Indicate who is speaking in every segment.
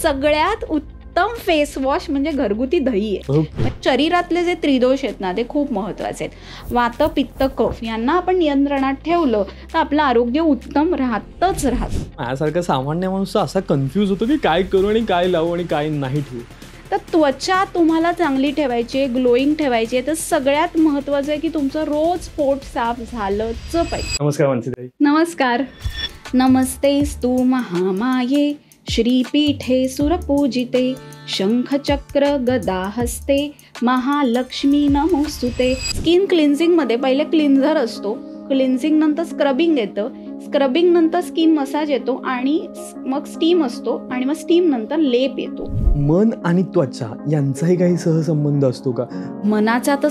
Speaker 1: सगळ्यात उत्तम face wash म्हणजे घरगुती दही आहे. शरीरातले जे त्रिदोष आहेत ना ते खूप महत्वाचे आहेत. वात, पित्त, कफ यांना आपण नियंत्रणात ठेवलं तर आपलं आरोग्य उत्तम राहतच राहतं.
Speaker 2: माझ्यासारखा सामान्य माणूस असा कन्फ्यूज होतो की काय करू आणि काय लावू आणि काय नाही ठेवू.
Speaker 1: तर त्वचा तुम्हाला चांगली ठेवायची आहे, ग्लोईंग ठेवायची आहे, तर सगळ्यात महत्त्वाचं आहे की तुमचं रोज पोट साफ झालंच पाहिजे.
Speaker 2: नमस्कार मानसीताई.
Speaker 1: नमस्कार. नमस्तेस्तु महामाये श्रीपीठे सुरपूजिते शंखचक्र गदा हस्ते महालक्ष्मी नमोस्तुते. स्किन क्लिन्झिंगमध्ये पहिले क्लिन्झर असतो, क्लिन्झिंग नंतर स्क्रबिंग येतं, स्क्रबिंग नंतर स्किन मसाज येतो आणि मग स्टीम असतो आणि मग स्टीम नंतर लेप येतो.
Speaker 2: मन आणि त्वचा यांचाही काही सहसंबंध असतो का?
Speaker 1: मनाचा तर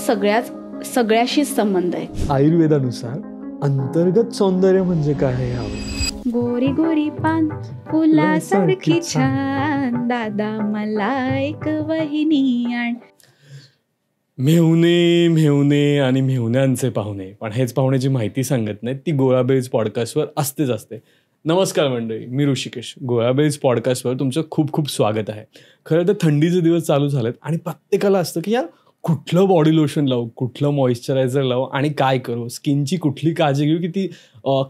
Speaker 1: सगळ्याशीच संबंध आहे.
Speaker 2: आयुर्वेदानुसार अंतर्गत सौंदर्य म्हणजे काय आहे?
Speaker 1: गोरी गोरी पान फुलासारखी छान दादा मला एक वहिनी आण.
Speaker 2: मेहुणे मेहुणे आणि मेहुण्यांचे पाहुणे, पण हेच पाहुण्याची माहिती सांगत नाहीत ती गोळाबेल्स पॉडकास्टवर असतेच असते. नमस्कार मंडळी, मी ऋषिकेश. गोळाबेल्स पॉडकास्टवर तुमचं खूप खूप स्वागत आहे. खरं तर थंडीचे दिवस चालू झालेत आणि प्रत्येकाला असतं की यार कुठलं बॉडी लोशन लावू, कुठलं मॉइश्चरायझर लावू आणि काय करू, स्किनची कुठली काळजी घेऊ की ती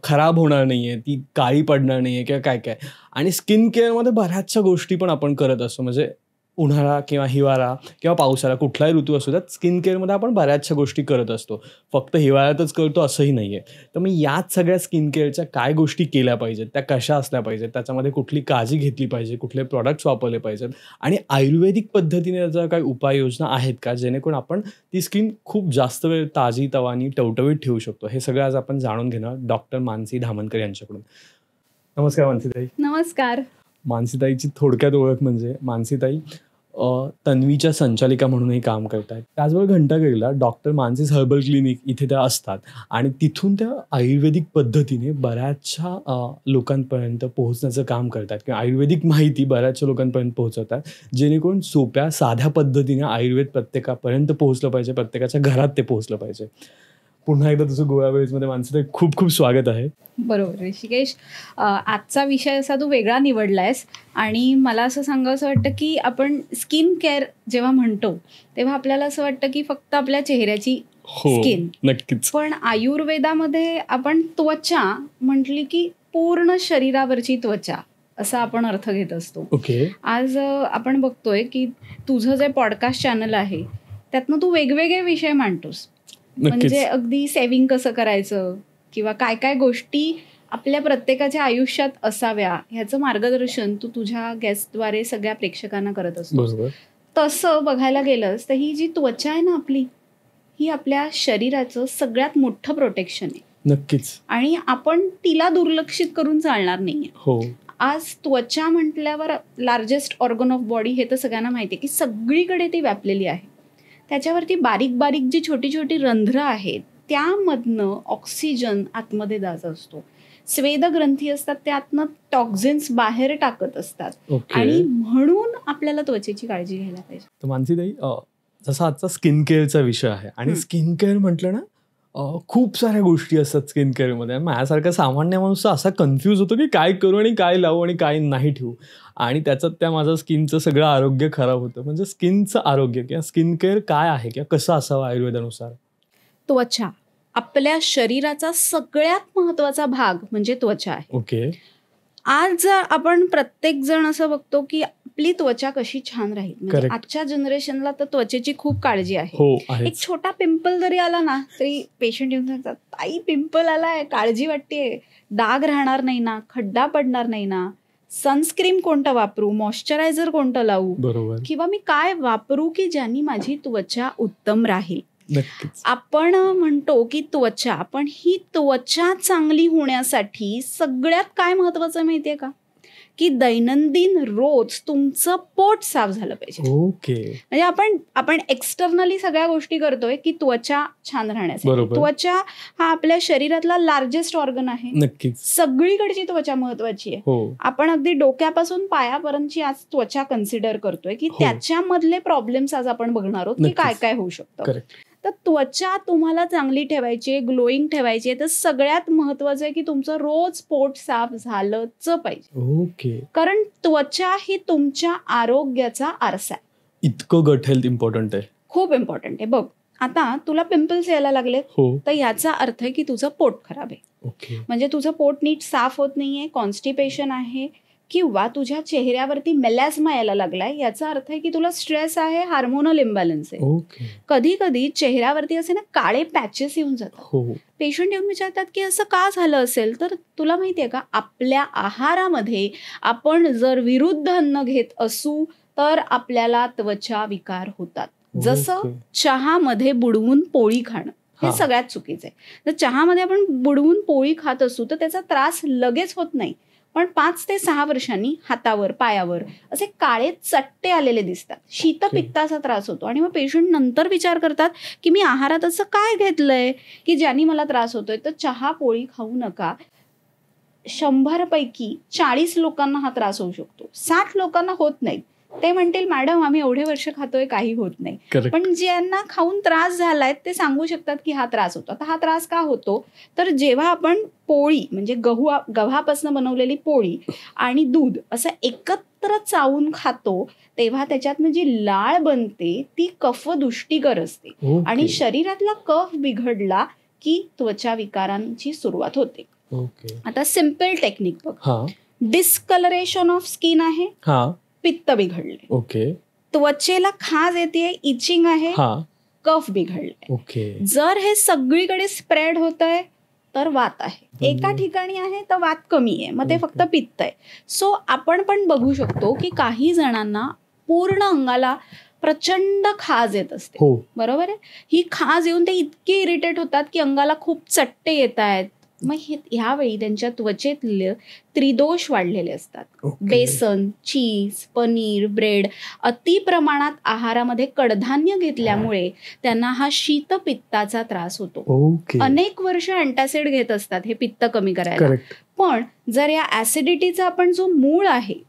Speaker 2: खराब होणार नाही आहे, ती काळी पडणार नाही आहे किंवा काय काय. आणि स्किन केअरमध्ये बऱ्याचशा गोष्टी पण आपण करत असतो. म्हणजे उन्हाळा किंवा हिवाळा किंवा पावसाळा कुठलाही ऋतू असू द्यात, स्किन केअरमध्ये आपण बऱ्याचशा गोष्टी करत असतो. फक्त हिवाळ्यातच करतो असंही नाही आहे. तर मग याच सगळ्या स्किन केअरच्या काय गोष्टी केल्या पाहिजेत, त्या कशा असल्या पाहिजेत, त्याच्यामध्ये कुठली काळजी घेतली पाहिजे, कुठले प्रॉडक्ट्स वापरले पाहिजेत आणि आयुर्वेदिक पद्धतीने त्याच्या काही उपाययोजना आहेत का जेणेकरून आपण ती स्किन खूप जास्त वेळ ताजी तवानी टवटवीत ठेवू शकतो. हे सगळं आज आपण जाणून घेणार डॉक्टर मानसी धामनकर यांच्याकडून. नमस्कार मानसीताई.
Speaker 1: नमस्कार.
Speaker 2: मानसीताईची थोडक्यात ओळख म्हणजे मानसीताई तन्वीच्या संचालिका म्हणूनही काम करत आहेत. त्याचबरोबर घंटागिरीला डॉक्टर मानसीज हर्बल क्लिनिक इथे त्या असतात आणि तिथून त्या आयुर्वेदिक पद्धतीने बऱ्याचशा लोकांपर्यंत पोहोचण्याचं काम करतात किंवा आयुर्वेदिक माहिती बऱ्याचशा लोकांपर्यंत पोहोचवतात जेणेकरून सोप्या साध्या पद्धतीने आयुर्वेद प्रत्येकापर्यंत पोहोचलं पाहिजे, प्रत्येकाच्या घरात ते पोहोचलं पाहिजे. पुन्हा एकदा तुझं गोळाबेल्समध्ये मानसीताई खूप खूप स्वागत आहे.
Speaker 1: बरोबर ऋषिकेश, आजचा विषय असा तू वेगळा निवडलायस आणि मला असं सांगावंसं वाटतं की आपण स्किन केअर जेव्हा म्हणतो तेव्हा आपल्याला असं वाटतं की फक्त आपल्या चेहऱ्याची स्किन.
Speaker 2: नक्कीच.
Speaker 1: पण आयुर्वेदामध्ये आपण त्वचा म्हटली की पूर्ण शरीरावरची त्वचा असा आपण अर्थ घेत असतो.
Speaker 2: ओके.
Speaker 1: आज आपण बघतोय की तुझं जे पॉडकास्ट चॅनल आहे त्यातनं तू वेगवेगळे विषय मांडतोस. म्हणजे अगदी सेव्हिंग कसं करायचं किंवा काय काय गोष्टी आपल्या प्रत्येकाच्या आयुष्यात असाव्या ह्याचं मार्गदर्शन तू तुझ्या गेस्टद्वारे सगळ्या प्रेक्षकांना करत असतो. तसं बघायला गेलंस तर ही जी त्वचा आहे ना आपली, ही आपल्या शरीराचं सगळ्यात मोठं प्रोटेक्शन आहे.
Speaker 2: नक्कीच.
Speaker 1: आणि आपण तिला दुर्लक्षित करून चालणार नाहीये.
Speaker 2: हो.
Speaker 1: आज त्वचा म्हटल्यावर लार्जेस्ट ऑर्गन ऑफ बॉडी हे तर सगळ्यांना माहिती आहे की सगळीकडे ती व्यापलेली आहे. त्याच्यावरती बारीक बारीक जी छोटी छोटी रंध्र आहेत त्यामधनं ऑक्सिजन आतमध्ये जात असतो. स्वेदग्रंथी असतात त्यातनं टॉक्झिन्स बाहेर टाकत असतात. आणि म्हणून आपल्याला त्वचेची काळजी घ्यायला पाहिजे.
Speaker 2: तर मानसीताई, जसा आजचा स्किन केअरचा विषय आहे आणि स्किन केअर म्हटलं ना खूप साऱ्या गोष्टी असतात स्किन केअरमध्ये. माझ्यासारखा सामान्य माणूस असा कन्फ्यूज होतो की काय करू आणि काय लावू आणि काय नाही ठेवू आणि त्याच्यात त्या माझं स्किनचं सगळं आरोग्य खराब होतं. म्हणजे स्किनचं आरोग्य किंवा स्किन केअर काय आहे किंवा कसं असावं आयुर्वेदानुसार?
Speaker 1: त्वचा आपल्या शरीराचा सगळ्यात महत्वाचा भाग म्हणजे त्वचा आहे.
Speaker 2: ओके.
Speaker 1: आज आपण प्रत्येक जण असं बघतो की आपली त्वचा कशी छान राहील. म्हणजे आजच्या जनरेशनला तर त्वचेची खूप काळजी आहे. एक छोटा पिंपल जरी आला ना तरी पेशंट येऊन सांगतात ताई पिंपल आलाय, काळजी वाटतेय, डाग राहणार नाही ना, खड्डा पडणार नाही ना, सनस्क्रीन कोणतं वापरू, मॉइश्चरायझर कोणतं लावू,
Speaker 2: बरोबर,
Speaker 1: किंवा मी काय वापरू की ज्यांनी माझी त्वचा उत्तम राहील.
Speaker 2: नक्कीच.
Speaker 1: आपण म्हणतो की त्वचा, पण ही त्वचा चांगली होण्यासाठी सगळ्यात काय महत्वाचं माहितीये का, की दैनंदिन रोज तुमचं पोट साफ झालं पाहिजे.
Speaker 2: ओके.
Speaker 1: म्हणजे आपण एक्सटर्नली सगळ्या गोष्टी करतोय की त्वचा छान राहण्यासाठी. त्वचा हा आपल्या शरीरातला लार्जेस्ट ऑर्गन आहे.
Speaker 2: नक्कीच.
Speaker 1: सगळीकडची त्वचा महत्वाची आहे. आपण अगदी डोक्यापासून पायापर्यंतची आज त्वचा कन्सिडर करतोय की त्याच्यामधले प्रॉब्लेम्स आज आपण बघणार आहोत की काय काय होऊ शकतं. तर त्वचा तुम्हाला चांगली ठेवायची आहे, ग्लोईंग ठेवायची आहे, तर सगळ्यात महत्वाचं आहे की तुमचं रोज पोट साफ झालंच पाहिजे.
Speaker 2: ओके.
Speaker 1: कारण त्वचा ही तुमच्या आरोग्याचा आरसा आहे.
Speaker 2: इतकं गट हेल्थ इम्पॉर्टंट आहे.
Speaker 1: खूप इम्पॉर्टंट आहे. बघ, आता तुला पिंपल्स यायला लागले,
Speaker 2: हो.
Speaker 1: तर याचा अर्थ आहे की तुझं पोट खराब आहे.
Speaker 2: ओके.
Speaker 1: म्हणजे तुझं पोट नीट साफ होत नाहीये, कॉन्स्टिपेशन आहे, किंवा तुझ्या चेहऱ्यावरती मेलॅस्मा यायला लागलाय, याचा अर्थ आहे की तुला स्ट्रेस आहे, हार्मोनल इम्बॅलन्स आहे.
Speaker 2: ओके.
Speaker 1: कधी कधी चेहऱ्यावरती असे ना काळे पॅचेस येऊन जातात.
Speaker 2: हो.
Speaker 1: पेशंट येऊन विचारतात की असं का झालं असेल, तर तुला माहितीये का, आपल्या आहारामध्ये आपण जर विरुद्ध अन्न घेत असू तर आपल्याला त्वचा विकार होतात. जसं
Speaker 2: ओके.
Speaker 1: चहामध्ये बुडवून पोळी खाणं हे
Speaker 2: हा.
Speaker 1: सगळ्यात चुकीचं आहे. तर चहामध्ये आपण बुडवून पोळी खात असू तर त्याचा त्रास लगेच होत नाही, पण 5 ते 6 वर्षांनी हातावर, पायावर असे काळे चट्टे आलेले दिसतात. शीतपित्ताचा त्रास होतो आणि मग पेशंट नंतर विचार करतात की मी आहारात असं काय घेतलंय की ज्याने मला त्रास होतोय. तर चहा पोळी खाऊ नका. 100 पैकी 40 लोकांना हा त्रास होऊ शकतो, 60 लोकांना होत नाही. ते म्हणतील मॅडम आम्ही एवढे वर्ष खातोय काही होत नाही.
Speaker 2: Correct.
Speaker 1: पण ज्यांना खाऊन त्रास झालाय ते सांगू शकतात की हा त्रास होतो. आता हा त्रास का होतो, तर जेव्हा आपण पोळी म्हणजे गव्हापासून बनवलेली पोळी आणि दूध असं एकत्र चावून खातो, तेव्हा त्याच्यातनं जी लाळ बनते ती कफदुष्टीकर असते.
Speaker 2: ओके.
Speaker 1: आणि शरीरातला कफ बिघडला की त्वचा विकारांची सुरुवात होते.
Speaker 2: ओके.
Speaker 1: आता सिम्पल टेक्निक बघ.
Speaker 2: हा.
Speaker 1: डिस्कलरेशन ऑफ स्किन आहे,
Speaker 2: हा.
Speaker 1: पित्त बिघडले.
Speaker 2: ओके.
Speaker 1: त्वचेला खाज येते, इचिंग आहे,
Speaker 2: हा.
Speaker 1: कफ बिघडले.
Speaker 2: ओके.
Speaker 1: जर हे सगळीकडे स्प्रेड होत आहे तर वात आहे. एका ठिकाणी आहे तर वात कमी आहे, मग ते फक्त पित्त आहे. सो आपण पण बघू शकतो की काही जणांना पूर्ण अंगाला प्रचंड खाज येत असते.
Speaker 2: हो.
Speaker 1: बरोबर आहे. ही खाज येऊन ते इतके इरिटेट होतात की अंगाला खूप चट्टे येत आहेत. मग ह्यावेळी त्यांच्या त्वचेतले त्रिदोष वाढलेले असतात.
Speaker 2: ओके.
Speaker 1: बेसन, चीज, पनीर, ब्रेड अति प्रमाणात आहारामध्ये कडधान्य घेतल्यामुळे त्यांना हा शीतपित्ताचा त्रास होतो.
Speaker 2: ओके.
Speaker 1: अनेक वर्ष अँटासिड घेत असतात हे पित्त कमी करायला.
Speaker 2: करेक्ट.
Speaker 1: पण जर या ऍसिडिटीचा आपण जो मूळ आहे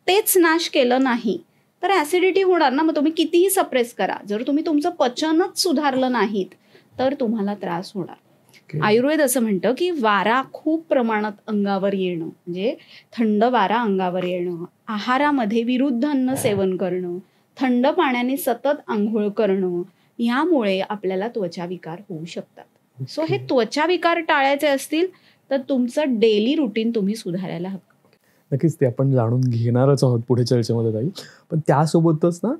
Speaker 1: तेच नाश केलं नाही तर ऍसिडिटी होणार ना. मग तुम्ही कितीही सप्रेस करा, जर तुम्ही तुमचं पचनच सुधारलं नाहीत तर तुम्हाला त्रास होणार. आयुर्वेद असं म्हणतं की वारा खूप प्रमाणात अंगावर येणं, म्हणजे थंड वारा अंगावर येणं, आहारामध्ये विरुद्ध अन्न सेवन करणं, थंड पाण्याने सतत आंघोळ करणं, यामुळे आपल्याला त्वचा विकार होऊ शकतात. सो हे त्वचा विकार टाळायचे असतील तर तुमचं डेली रुटीन तुम्ही सुधारायला हवं.
Speaker 2: नक्कीच ते आपण जाणून घेणारच आहोत पुढे चर्चेमध्ये ताई. पण त्यासोबतच ना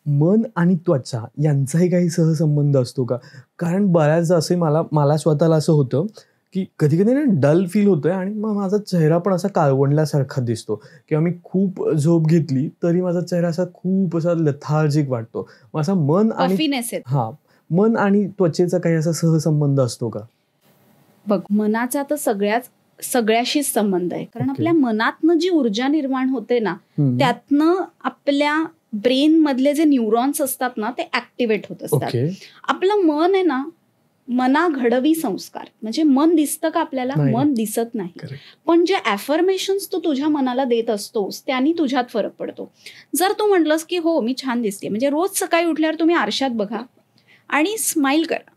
Speaker 2: मन आणि त्वचा यांचाही काही सहसंबंध असतो का? कारण बऱ्याचदा असे मला स्वतःला असं होतं की कधी कधी ना डल फील होतोय आणि मग माझा चेहरा पण असा काळवंडल्यासारखा दिसतो, किंवा मी खूप झोप घेतली तरी माझा चेहरा असा खूप असा लथार्जिक वाटतो. मग असा मन आणि त्वचेचा काही असा सहसंबंध असतो का?
Speaker 1: बघ, मनाचा तर सगळ्याशीच संबंध आहे. कारण आपल्या मनातनं जी ऊर्जा निर्माण होते ना, त्यातनं आपल्या ब्रेन मधले जे न्यूरॉन्स असतात ना ते ऍक्टिव्हेट होत असतात. आपलं मन आहे ना, मना घडवी संस्कार. म्हणजे मन दिसतं का आपल्याला? मन दिसत नाही. पण जे ॲफर्मेशन्स तू तुझ्या मनाला देत असतोस त्यांनी तुझ्यात फरक पडतो. जर तू म्हटलंस की हो मी छान दिसते, म्हणजे रोज सकाळी उठल्यावर तुम्ही आरशात बघा आणि स्माइल करा,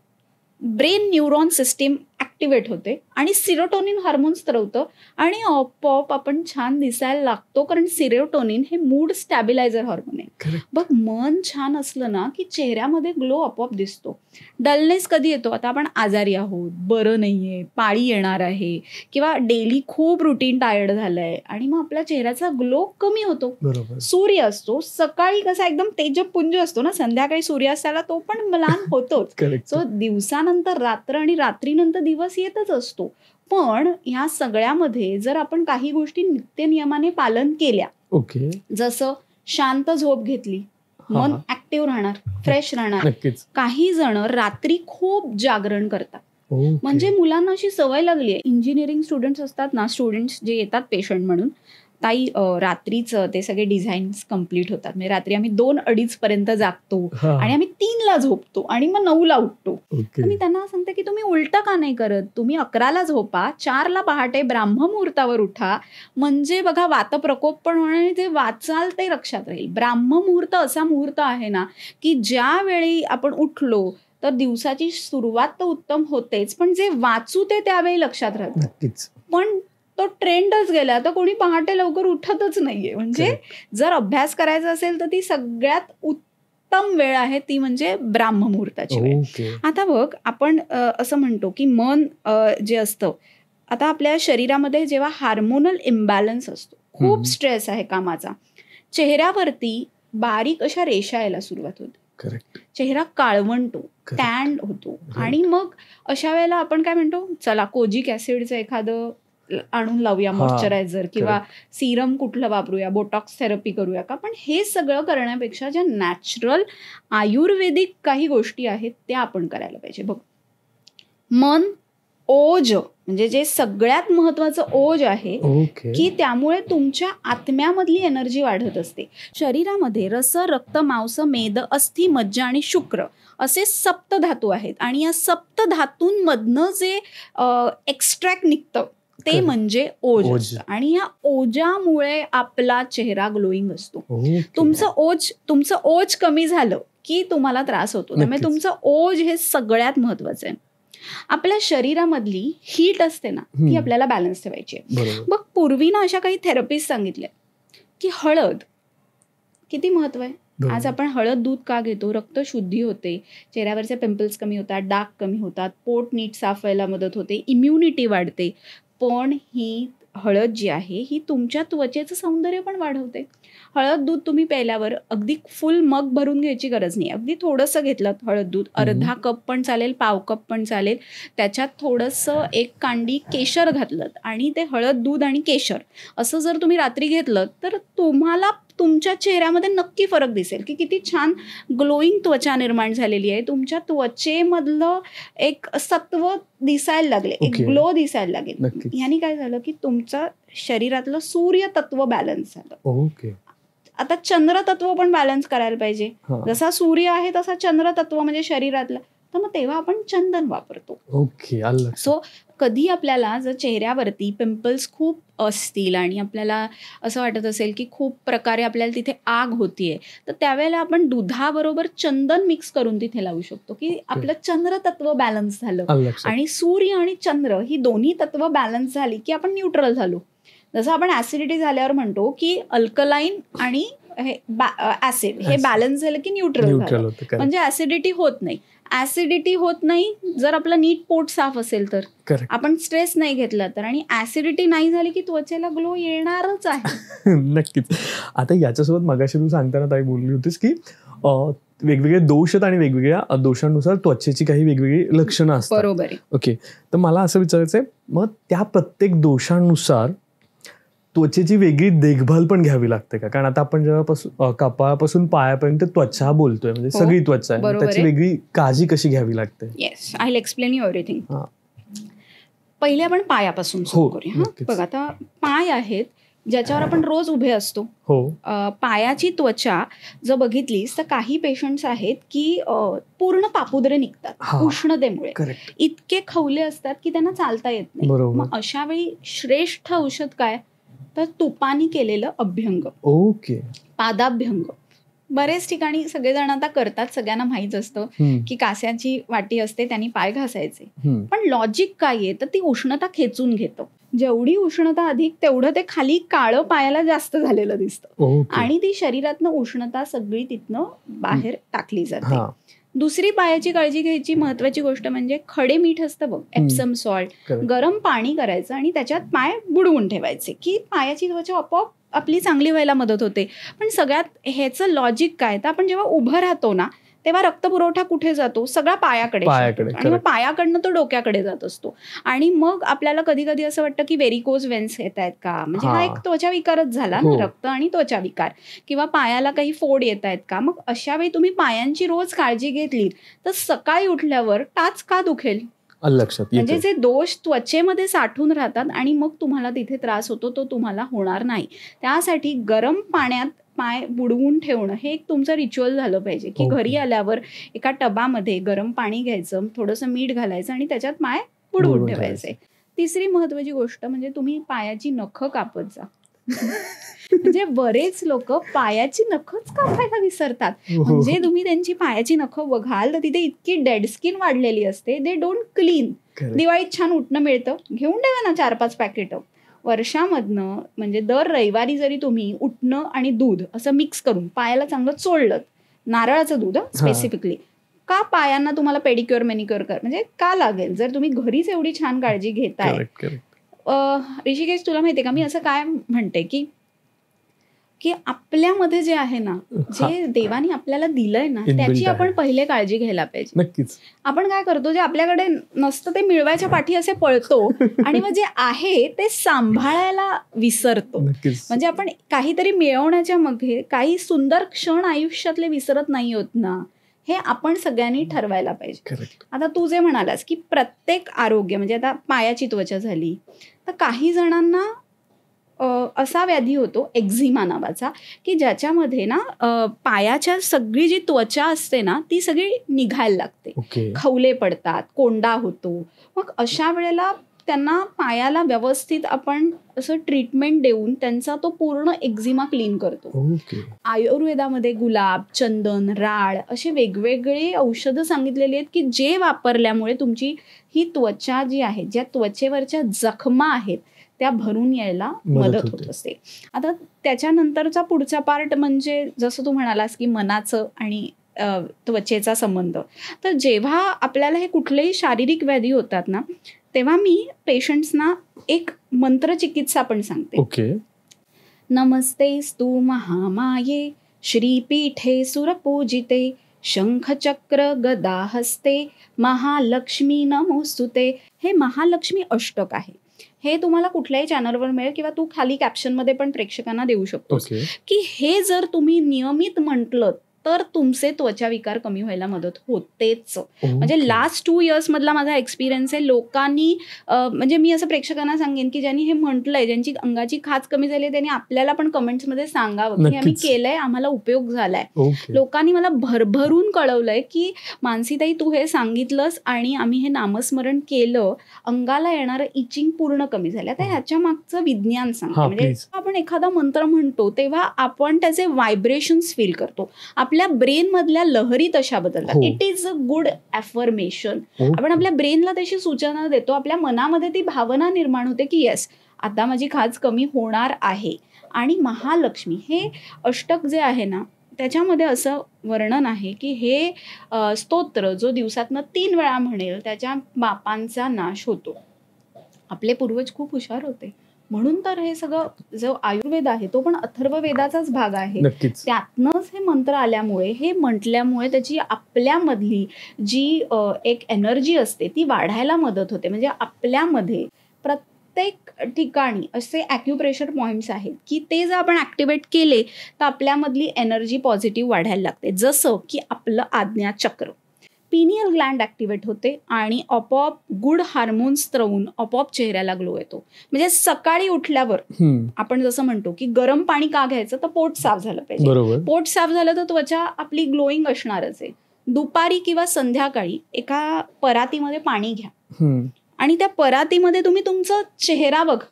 Speaker 1: ब्रेन न्यूरॉन सिस्टीम ऍक्टिव्हेट होते आणि सिरोटोनिन हार्मोन स्त्रवतं आणि आपोआप आपण छान दिसायला लागतो. कारण सिरोटोनिन हे मूड स्टॅबिलायझर हार्मोन आहे. बघ, मन छान असलं ना की चेहऱ्यामध्ये ग्लो आपोआप दिसतो. डलनेस कधी येतो? आता आपण आजारी आहोत, बरं नाहीये, पाळी येणार आहे, किंवा डेली खूप रुटीन टायर्ड झालंय आणि मग आपल्या चेहऱ्याचा ग्लो कमी होतो. सूर्य असतो सकाळी कसा एकदम तेजपुंज असतो ना, संध्याकाळी सूर्यास्ताला तो पण म्लान होतोच. सो दिवसानंतर रात्र आणि रात्रीनंतर दिवस येतच असतो. पण ह्या सगळ्यामध्ये जर आपण काही गोष्टी नित्यनियमाने पालन केल्या, जसं शांत झोप घेतली, मन ऍक्टिव्ह राहणार, फ्रेश राहणार. काही जण रात्री खूप जागरण करतात. म्हणजे मुलांना अशी सवय लागली आहे. इंजिनिअरिंग स्टुडंट्स असतात ना, स्टुडंट्स जे येतात पेशंट म्हणून, ताई रात्रीचं ते सगळे डिझाईन्स कम्प्लीट होतात. म्हणजे रात्री आम्ही 2-2:30 पर्यंत जागतो आणि आम्ही 3ला झोपतो आणि मग 9ला उठतो. मी त्यांना सांगते की तुम्ही उलट का नाही करत? तुम्ही 11ला झोपा, 4ला पहाटे ब्राह्ममुहूर्तावर उठा. म्हणजे बघा, वातप्रकोप पण होणार आणि जे वाचाल ते लक्षात राहील. ब्राह्ममुहूर्त असा मुहूर्त आहे ना की ज्या वेळी आपण उठलो तर दिवसाची सुरुवात तर उत्तम होतेच, पण जे वाचू ते त्यावेळी लक्षात राहतं.
Speaker 2: नक्कीच.
Speaker 1: पण तो ट्रेंडच गेला, तर कोणी पहाटे लवकर उठतच नाहीये. म्हणजे जर अभ्यास करायचा असेल तर ती सगळ्यात उत्तम वेळ आहे, ती म्हणजे ब्राह्ममुहूर्ताची वेळ. आता बघ, आपण असं म्हणतो की मन जे असतं, आता आपल्या शरीरामध्ये जेव्हा हार्मोनल इम्बॅलन्स असतो, खूप स्ट्रेस आहे कामाचा, चेहऱ्यावरती बारीक अशा रेषा यायला सुरुवात होते, चेहरा काळवंटो, टॅन होतो. आणि मग अशा वेळेला आपण काय म्हणतो, चला कोजिक ऍसिडचं एखादं आणून लावूया मॉइश्चरायझर, किंवा सिरम कुठलं वापरूया, बोटॉक्स थेरपी करूया का. पण हे सगळं करण्यापेक्षा ज्या नॅचरल आयुर्वेदिक काही गोष्टी आहेत त्या आपण करायला पाहिजे. बघ, मन ओज, म्हणजे जे सगळ्यात महत्वाचं ओज आहे, की त्यामुळे तुमच्या आत्म्यामधली एनर्जी वाढत असते. शरीरामध्ये रस, रक्त, मांस, मेद, अस्थि, मज्जा आणि शुक्र असे सप्त धातू आहेत. आणि या सप्त धातूंमधनं जे एक्स्ट्रॅक्ट निघतं ते म्हणजे ओज. आणि या ओजामुळे आपला चेहरा ग्लोईंग असतो. तुमचं ओज कमी झालं की तुम्हाला त्रास होतो. त्यामुळे तुमचं ओज हे सगळ्यात महत्वाचं आहे. आपल्या शरीरामधली हीट असते ना, ती आपल्याला बॅलन्स ठेवायची आहे. मग पूर्वी ना अशा काही थेरपीज सांगितल्या की हळद किती महत्व आहे. आज आपण हळद दूध का घेतो? रक्त शुद्धी होते, चेहऱ्यावरचे पिंपल्स कमी होतात, डाग कमी होतात, पोट नीट साफ व्हायला मदत होते, इम्युनिटी वाढते. पण ही हळद जी आहे ही तुमच्या त्वचेचं सौंदर्य पण वाढवते. हळद दूध तुम्ही प्यायल्यावर अगदी फुल मग भरून घ्यायची गरज नाही. अगदी थोडंसं घेतलं हळद दूध, अर्धा कप पण चालेल, पाव कप पण चालेल. त्याच्यात थोडंसं एक कांडी केशर घातलं आणि ते हळद दूध आणि केशर असं जर तुम्ही रात्री घेतलं तर तुम्हाला तुमच्या चेहऱ्यामध्ये नक्की फरक दिसेल की किती छान ग्लोईंग त्वचा निर्माण झालेली आहे. तुमच्या त्वचेमधलं एक सत्व दिसायला लागले, एक ग्लो दिसायला लागेल. ह्यानी काय झालं की तुमचं शरीरातलं सूर्य तत्व बॅलन्स झालं. आता चंद्र तत्व पण बॅलन्स करायला पाहिजे. जसा सूर्य आहे तसा चंद्र तत्व म्हणजे शरीरातलं, तर मग तेव्हा आपण चंदन वापरतो. सो कधी आपल्याला जर चेहऱ्यावरती पिंपल्स खूप असतील आणि आपल्याला असं वाटत असेल की खूप प्रकारे आपल्याला तिथे आग होतीये, तर त्यावेळेला आपण दुधाबरोबर चंदन मिक्स करून तिथे लावू शकतो की आपलं चंद्र तत्व बॅलन्स झालं. आणि सूर्य आणि चंद्र ही दोन्ही तत्व बॅलन्स झाली की आपण न्यूट्रल झालो. जसं आपण ऍसिडिटी झाल्यावर म्हणतो की अल्कलाईन आणि ऍसिड हे बॅलन्स झालं की न्यूट्रल झालं, म्हणजे ऍसिडिटी होत नाही. ऍसिडिटी होत नाही जर आपलं नीट पोट साफ असेल तर, आपण स्ट्रेस नाही घेतला तर, आणि ऍसिडिटी नाही झाली की त्वचेला ग्लो येणारच आहे.
Speaker 2: नक्कीच. आता याच्यासोबत मगाशी तू सांगताना ताई बोलली होतीस की वेगवेगळे दोष आहेत आणि वेगवेगळ्या दोषांनुसार त्वचेची काही वेगवेगळी लक्षणं असतात.
Speaker 1: बरोबर आहे.
Speaker 2: ओके, तर मला असं विचारायचंय, मग त्या प्रत्येक दोषांनुसार त्वचेची वेगळी देखभाल पण घ्यावी लागते का? कारण आता आपण जेव्हा कपाळापासून पायापर्यंत त्वचा बोलतोय, म्हणजे सगळी त्वचा आहे, त्याची वेगळी काळजी कशी घ्यावी लागते?
Speaker 1: Yes, I will explain you everything. पहिले आपण पायापासून सुरू करूया. बघ, आता पाय आहेत ज्याच्यावर आपण रोज उभे असतो. पायाची त्वचा जर बघितलीस तर काही पेशंट्स आहेत की पूर्ण पापुद्रे निघतात उष्णतेमुळे, इतके खवले असतात की त्यांना चालता येत नाही. मग अशा वेळी श्रेष्ठ औषध काय? तर तुपानी केलेलं अभ्यंग, पादाभ्यंग. बरेच ठिकाणी सगळेजण आता करतात, सगळ्यांना माहित असतं की कास्याची वाटी असते त्यांनी पाय घासायचे. पण लॉजिक काय आहे तर ती उष्णता खेचून घेतं. जेवढी उष्णता अधिक तेवढं ते खाली काळं पायाला जास्त झालेलं दिसतं आणि ती शरीरातनं उष्णता सगळी तिथनं बाहेर टाकली जाते. दुसरी पायाची काळजी घ्यायची महत्वाची गोष्ट म्हणजे खडे मीठ असतं बघ, एप्सम सॉल्ट, गरम पाणी करायचं आणि त्याच्यात पाय बुडवून ठेवायचे की पायाची त्वचा आपोआप आपली चांगली व्हायला मदत होते. पण सगळ्यात ह्याचं लॉजिक काय तर आपण जेव्हा उभं राहतो ना तेव्हा रक्तपुरवठा कुठे जातो? सगळा पायाकडे. आणि मग पायाकडनं तो डोक्याकडे जात असतो. आणि मग आपल्याला कधी कधी असं वाटतं की व्हेरिकोज वेन्स येत आहेत का, म्हणजे हा एक त्वचा विकारच झाला ना, रक्त आणि त्वचा विकार, किंवा पायाला काही फोड येत आहेत का. मग अशा वेळी तुम्ही पायांची रोज काळजी घेतली तर सकाळी उठल्यावर टाच का दुखेल? म्हणजे जे दोष त्वचेमध्ये साठून राहतात आणि मग तुम्हाला तिथे त्रास होतो तो तुम्हाला होणार नाही. त्यासाठी गरम पाण्यात पाय बुडवून ठेवणं हे एक तुमचं रिच्युअल झालं पाहिजे की घरी आल्यावर एका टबामध्ये गरम पाणी घ्यायचं, थोडंसं मीठ घालायचं आणि त्याच्यात पाय बुडवून ठेवायचे. तिसरी महत्वाची गोष्ट म्हणजे तुम्ही पायाची नखं कापत जा. म्हणजे बरेच लोक पायाची नखच कापायला विसरतात. म्हणजे तुम्ही त्यांची पायाची नखं बघाल तर तिथे इतकी डेड स्किन वाढलेली असते. They don't clean. दिवाळीत छान उठणं मिळतं, घेऊन ठेवा ना 4-5 पॅकेट. वर्षामधनं म्हणजे दर रविवारी जरी तुम्ही उठणं आणि दूध असं मिक्स करून पायाला चांगलं चोळलं, नारळाचं दूध स्पेसिफिकली, का पायांना तुम्हाला पेडिक्युअर मेनिक्युअर म्हणजे का लागेल? जर तुम्ही घरीच एवढी छान काळजी घेताय. ऋषिकेश, तुला माहितीये का मी असं काय म्हणते की आपल्यामध्ये जे आहे ना, जे देवानी आपल्याला दिलंय ना, त्याची आपण पहिले काळजी घ्यायला पाहिजे.
Speaker 2: नक्कीच.
Speaker 1: आपण काय करतो, जे आपल्याकडे नसतं ते मिळवायच्या पाठी असे पळतो आणि मग जे आहे ते सांभाळायला विसरतो. म्हणजे आपण काहीतरी मिळवण्याच्या मागे काही सुंदर क्षण आयुष्यातले विसरत नाही होत ना, हे आपण सगळ्यांनी ठरवायला पाहिजे. आता तू जे म्हणालास की प्रत्येक आरोग्य, म्हणजे आता पायाची त्वचा झाली तर काही जणांना असा व्याधी होतो एक्झिमा नावाचा, की ज्याच्यामध्ये ना पायाच्या सगळी जी त्वचा असते ना ती सगळी निघायला लागते. खवले पडतात, कोंडा होतो. मग अशा वेळेला त्यांना पायाला व्यवस्थित आपण असं ट्रीटमेंट देऊन त्यांचा तो पूर्ण एक्झिमा क्लीन करतो. आयुर्वेदामध्ये गुलाब, चंदन, राळ असे वेगवेगळे औषधं सांगितलेली आहेत की जे वापरल्यामुळे तुमची ही त्वचा जी आहे, ज्या त्वचेवरच्या जखमा आहेत त्या भरून यायला मदत होत असते. आता त्याच्यानंतरचा पुढचा पार्ट म्हणजे जसं तू म्हणालास की मनाचं आणि त्वचेचा संबंध. तर जेव्हा आपल्याला हे कुठलेही शारीरिक व्याधी होतात ना, तेव्हा मी पेशंट्सना एक मंत्रचिकित्सा पण सांगते. नमस्तेस्तु महामाये श्रीपीठे सुरपूजिते शंखचक्र गदा हस्ते महालक्ष्मी नमोस्तुते. हे महालक्ष्मी अष्टक आहे. हे तुम्हाला कुठल्याही चॅनलवर मिळेल किंवा तू खाली कॅप्शनमध्ये पण प्रेक्षकांना देऊ शकतोस की हे जर तुम्ही नियमित म्हटलं तर तुमचे त्वचा विकार कमी व्हायला मदत होतेच. म्हणजे लास्ट 2 years मधला माझा एक्सपिरियन्स आहे. लोकांनी म्हणजे मी असं प्रेक्षकांना सांगेन की ज्यांनी हे म्हटलंय, ज्यांची अंगाची खाज कमी झाली, त्यांनी आपल्याला पण कमेंट्समध्ये सांगावं की आम्ही केलंय, आम्हाला उपयोग झालाय. लोकांनी मला भरभरून कळवलंय की मानसीताई तू हे सांगितलंस आणि आम्ही हे नामस्मरण केलं, अंगाला येणारं इचिंग पूर्ण कमी झालं. तर ह्याच्या मागचं विज्ञान सांगतो. म्हणजे आपण एखादा मंत्र म्हणतो तेव्हा आपण त्याचे व्हायब्रेशन्स फील करतो. आपल्या ब्रेन मधल्या लहरी तशा बदलतात. It is a good affirmation. आपण आपल्या ब्रेनला तशी सूचना देतो, आपल्या मनामध्ये ती भावना निर्माण होते की येस, आता माझी खाज कमी होणार आहे. आणि महालक्ष्मी हे अष्टक जे आहे ना, त्याच्यामध्ये असं वर्णन आहे की हे स्तोत्र जो दिवसातनं 3 वेळा म्हणेल त्याच्या पापांचा नाश होतो. आपले पूर्वज खूप हुशार होते, म्हणून तर हे सगळं जो आयुर्वेद आहे तो पण अथर्ववेदाचाच भाग आहे. त्यातनंच हे मंत्र आल्यामुळे, हे म्हटल्यामुळे त्याची आपल्यामधली जी एक एनर्जी असते ती वाढायला मदत होते. म्हणजे आपल्यामध्ये प्रत्येक ठिकाणी असे ॲक्युप्रेशर पॉईंट्स आहेत की ते जर आपण ॲक्टिवेट केले तर आपल्यामधली एनर्जी पॉझिटिव्ह वाढायला लागते. जसं की आपलं आज्ञाचक्र, पिनियल ग्लँड ॲक्टिवेट होते आणि आपोआप गुड हार्मोन्स स्त्रवून आपोआप चेहऱ्याला ग्लो येतो. म्हणजे सकाळी उठल्यावर आपण जसं म्हणतो की गरम पाणी का घ्यायचं, तर पोट साफ झालं पाहिजे. पोट साफ झालं तर त्वचा आपली ग्लोईंग असणारच आहे. दुपारी किंवा संध्याकाळी एका परातीमध्ये पाणी घ्या आणि त्या परातीमध्ये तुम्ही तुमचा चेहरा बघा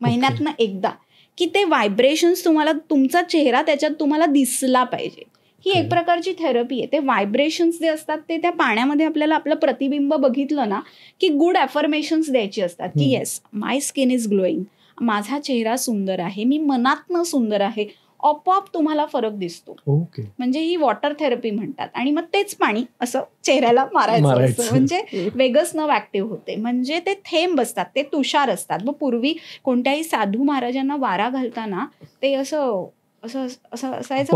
Speaker 1: महिन्यातनं एकदा, की ते व्हायब्रेशन्स तुम्हाला, तुमचा चेहरा त्याच्यात तुम्हाला दिसला पाहिजे. ही एक प्रकारची थेरपी आहे. ते व्हायब्रेशन्स जे असतात ते त्या पाण्यामध्ये आपल्याला आपलं प्रतिबिंब बघितलं ना की गुड अफर्मेशन्स द्यायची असतात की yes, my skin is glowing, माझा चेहरा सुंदर आहे, मी मनातनं सुंदर आहे. आपोआप तुम्हाला फरक दिसतो. म्हणजे ही वॉटर थेरपी म्हणतात. आणि मग तेच पाणी असं चेहऱ्याला मारायचं, म्हणजे वेगस नर्व ऍक्टिव्ह होते. म्हणजे ते थेंब असतात, ते तुषार असतात. मग पूर्वी कोणत्याही साधू महाराजांना वारा घालताना ते असं असं असं असायचं,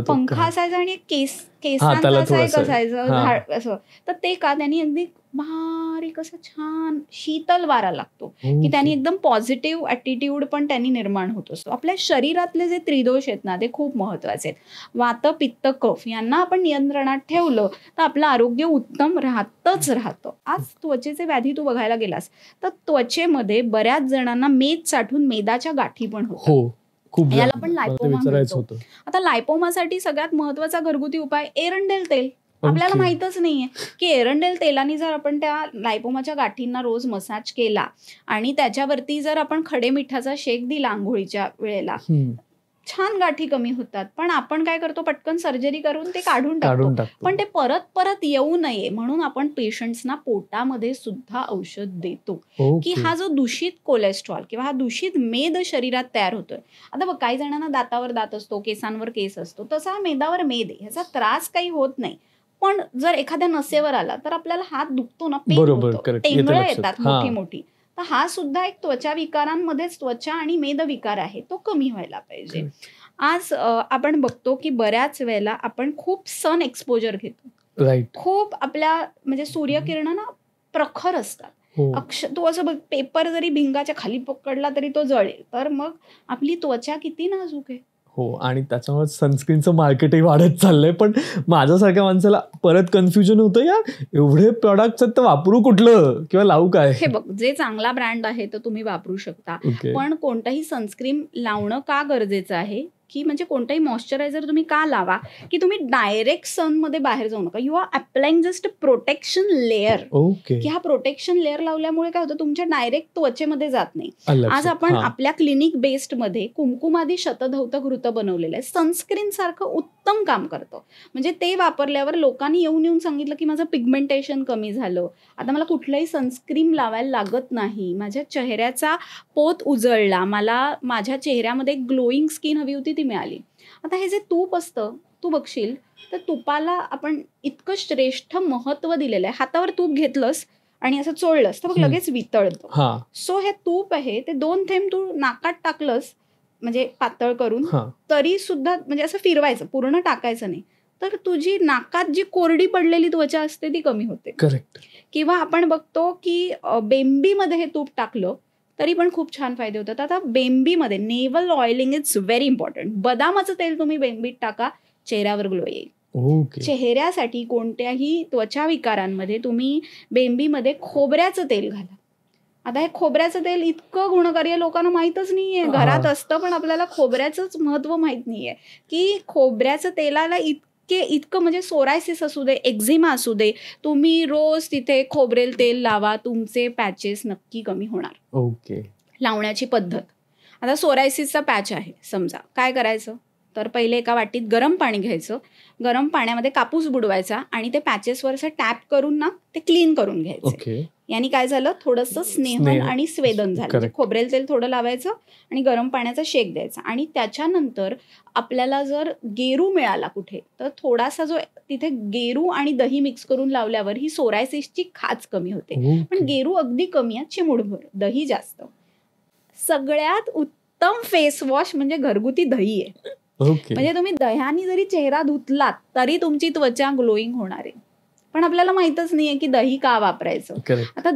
Speaker 1: पंखा असायचा आणि केसांचा असं एक असायचं असं. तर ते का त्यांनी अगदी बारीक असं छान शीतल वारा लागतो की त्यांनी एकदम पॉझिटिव्ह ॲटिट्यूड पण त्यांनी निर्माण होत असतो. आपल्या शरीरातले जे त्रिदोष आहेत ना ते खूप महत्वाचे आहेत. वात, पित्त, कफ यांना आपण नियंत्रणात ठेवलं तर आपलं आरोग्य उत्तम राहतच राहतं. आज त्वचेचे व्याधी तू बघायला गेलास तर त्वचेमध्ये बऱ्याच जणांना मेद साठून मेदाच्या गाठी पण होतात. याला पण लायपोमा म्हणतो. आता लायपोमासाठी सगळ्यात महत्वाचा घरगुती उपाय एरंडेल तेल. आपल्याला माहीतच नाहीये की एरंडेल तेलाने जर आपण त्या लायपोमाच्या गाठींना रोज मसाज केला आणि त्याच्यावरती जर आपण खडे मिठाचा शेक दिला आंघोळीच्या वेळेला, छान गाठी कमी होतात. पण आपण काय करतो, पटकन सर्जरी करून ते काढून टाकतो. पण ते परत परत येऊ नये म्हणून आपण पेशंट्सना पोटामध्ये सुद्धा औषध देतो की हा जो दूषित कोलेस्ट्रॉल किंवा हा दूषित मेद शरीरात तयार होतोय. आता बघ, काही जणांना दातावर दात असतो, केसांवर केस असतो, तसा मेदावर मेद आहे, ह्याचा त्रास काही होत नाही. पण जर एखाद्या नसेवर आला तर आपल्याला हात दुखतो ना, पेन होतं, टेंगळं येतात मोठी मोठी. तर हा सुद्धा एक त्वचा विकारांमध्येच त्वचा आणि मेदविकार आहे, तो कमी व्हायला पाहिजे. आज आपण बघतो की बऱ्याच वेळेला आपण खूप सन एक्सपोजर घेतो. खूप आपल्या म्हणजे सूर्यकिरण ना प्रखर असतात. तो असं बघ, पेपर जरी भिंगाच्या खाली पकडला तरी तो जळेल. तर मग आपली त्वचा किती नाजूक आहे.
Speaker 2: हो, आणि त्याच्यामुळे सनस्क्रीनचं मार्केटही वाढत चाललंय. पण माझ्यासारख्या माणसाला परत कन्फ्युजन होतं, यार एवढे प्रॉडक्ट्स आहेत तर वापरू कुठलं किंवा लावू काय.
Speaker 1: हे बघ, जे चांगला ब्रँड आहे तर तुम्ही वापरू शकता. पण कोणतंही सनस्क्रीन लावणं का गरजेचं आहे की म्हणजे कोणताही मॉइश्चरायझर तुम्ही का लावा की तुम्ही डायरेक्ट सनमध्ये बाहेर जाऊ नका. You are applying just protection layer. की हा प्रोटेक्शन लेअर लावल्यामुळे काय होतं, तुमच्या डायरेक्ट त्वचेमध्ये जात नाही. आज आपण आपल्या क्लिनिक बेस्डमध्ये कुमकुमादी शतधौत घृत बनवलेलं आहे, सनस्क्रीन सारखं उत्तम काम करतं. म्हणजे ते वापरल्यावर लोकांनी येऊन येऊन सांगितलं की माझं पिगमेंटेशन कमी झालं, आता मला कुठलंही सनस्क्रीन लावायला लागत नाही, माझ्या चेहऱ्याचा पोत उजळला, मला माझ्या चेहऱ्यामध्ये ग्लोईंग स्किन हवी होती ती मिळाली. आता हे जे तूप असतं, तू बघशील तर तुपाला आपण इतकं श्रेष्ठ महत्व दिलेलं आहे. हातावर तूप घेतलंस आणि असं चोळलंस तर बघ लगेच वितळतं. सो हे तूप आहे ते 2 थेंब तू नाकात टाकलंस म्हणजे पातळ करून, तरी सुद्धा म्हणजे असं फिरवायचं, पूर्ण टाकायचं नाही, तर तुझी नाकात जी कोरडी पडलेली त्वचा असते ती कमी होते.
Speaker 2: करेक्ट.
Speaker 1: किंवा आपण बघतो की बेंबीमध्ये हे तूप टाकलं तरी पण खूप छान फायदे होतात. आता बेंबीमध्ये navel oiling is very important. बदामाचं तेल तुम्ही बेंबीत टाका, चेहऱ्यावर ग्लो येईल. चेहऱ्यासाठी कोणत्याही त्वचा विकारांमध्ये तुम्ही बेंबीमध्ये खोबऱ्याचं तेल घाला. आता हे खोबऱ्याचं तेल इतकं गुणकारी लोकांना माहीतच नाहीये. घरात असतं पण आपल्याला खोबऱ्याचंच महत्व माहीत नाहीये की खोबऱ्याचं तेलाला इतकं म्हणजे सोरायसिस असू दे, एक्झिमा असू दे, तुम्ही रोज तिथे खोबरेल तेल लावा, तुमचे पॅचेस नक्की कमी होणार. लावण्याची पद्धत, आता सोरायसिसचा पॅच आहे समजा, काय करायचं तर पहिले एका वाटीत गरम पाणी घ्यायचं, गरम पाण्यामध्ये कापूस बुडवायचा आणि ते पॅचेसवर असं टॅप करून ना ते क्लीन करून घ्यायचं. यांनी काय झालं, थोडंसं स्नेहन आणि स्वेदन झालं. खोबरेल तेल थोडं लावायचं आणि गरम पाण्याचा शेक द्यायचा. आणि त्याच्यानंतर आपल्याला जर गेरू मिळाला कुठे तर थोडासा जो तिथे गेरू आणि दही मिक्स करून लावल्यावर ही सोरायसिसची खाच कमी होते. पण गेरू अगदी कमी आहे, चिमूटभर, दही जास्त. सगळ्यात उत्तम फेस वॉश म्हणजे घरगुती दही आहे. म्हणजे तुम्ही दह्याने जरी चेहरा धुतलात तरी तुमची त्वचा ग्लोईंग होणार आहे. पण आपल्याला माहितच नाहीये की दही का वापरायचं. आता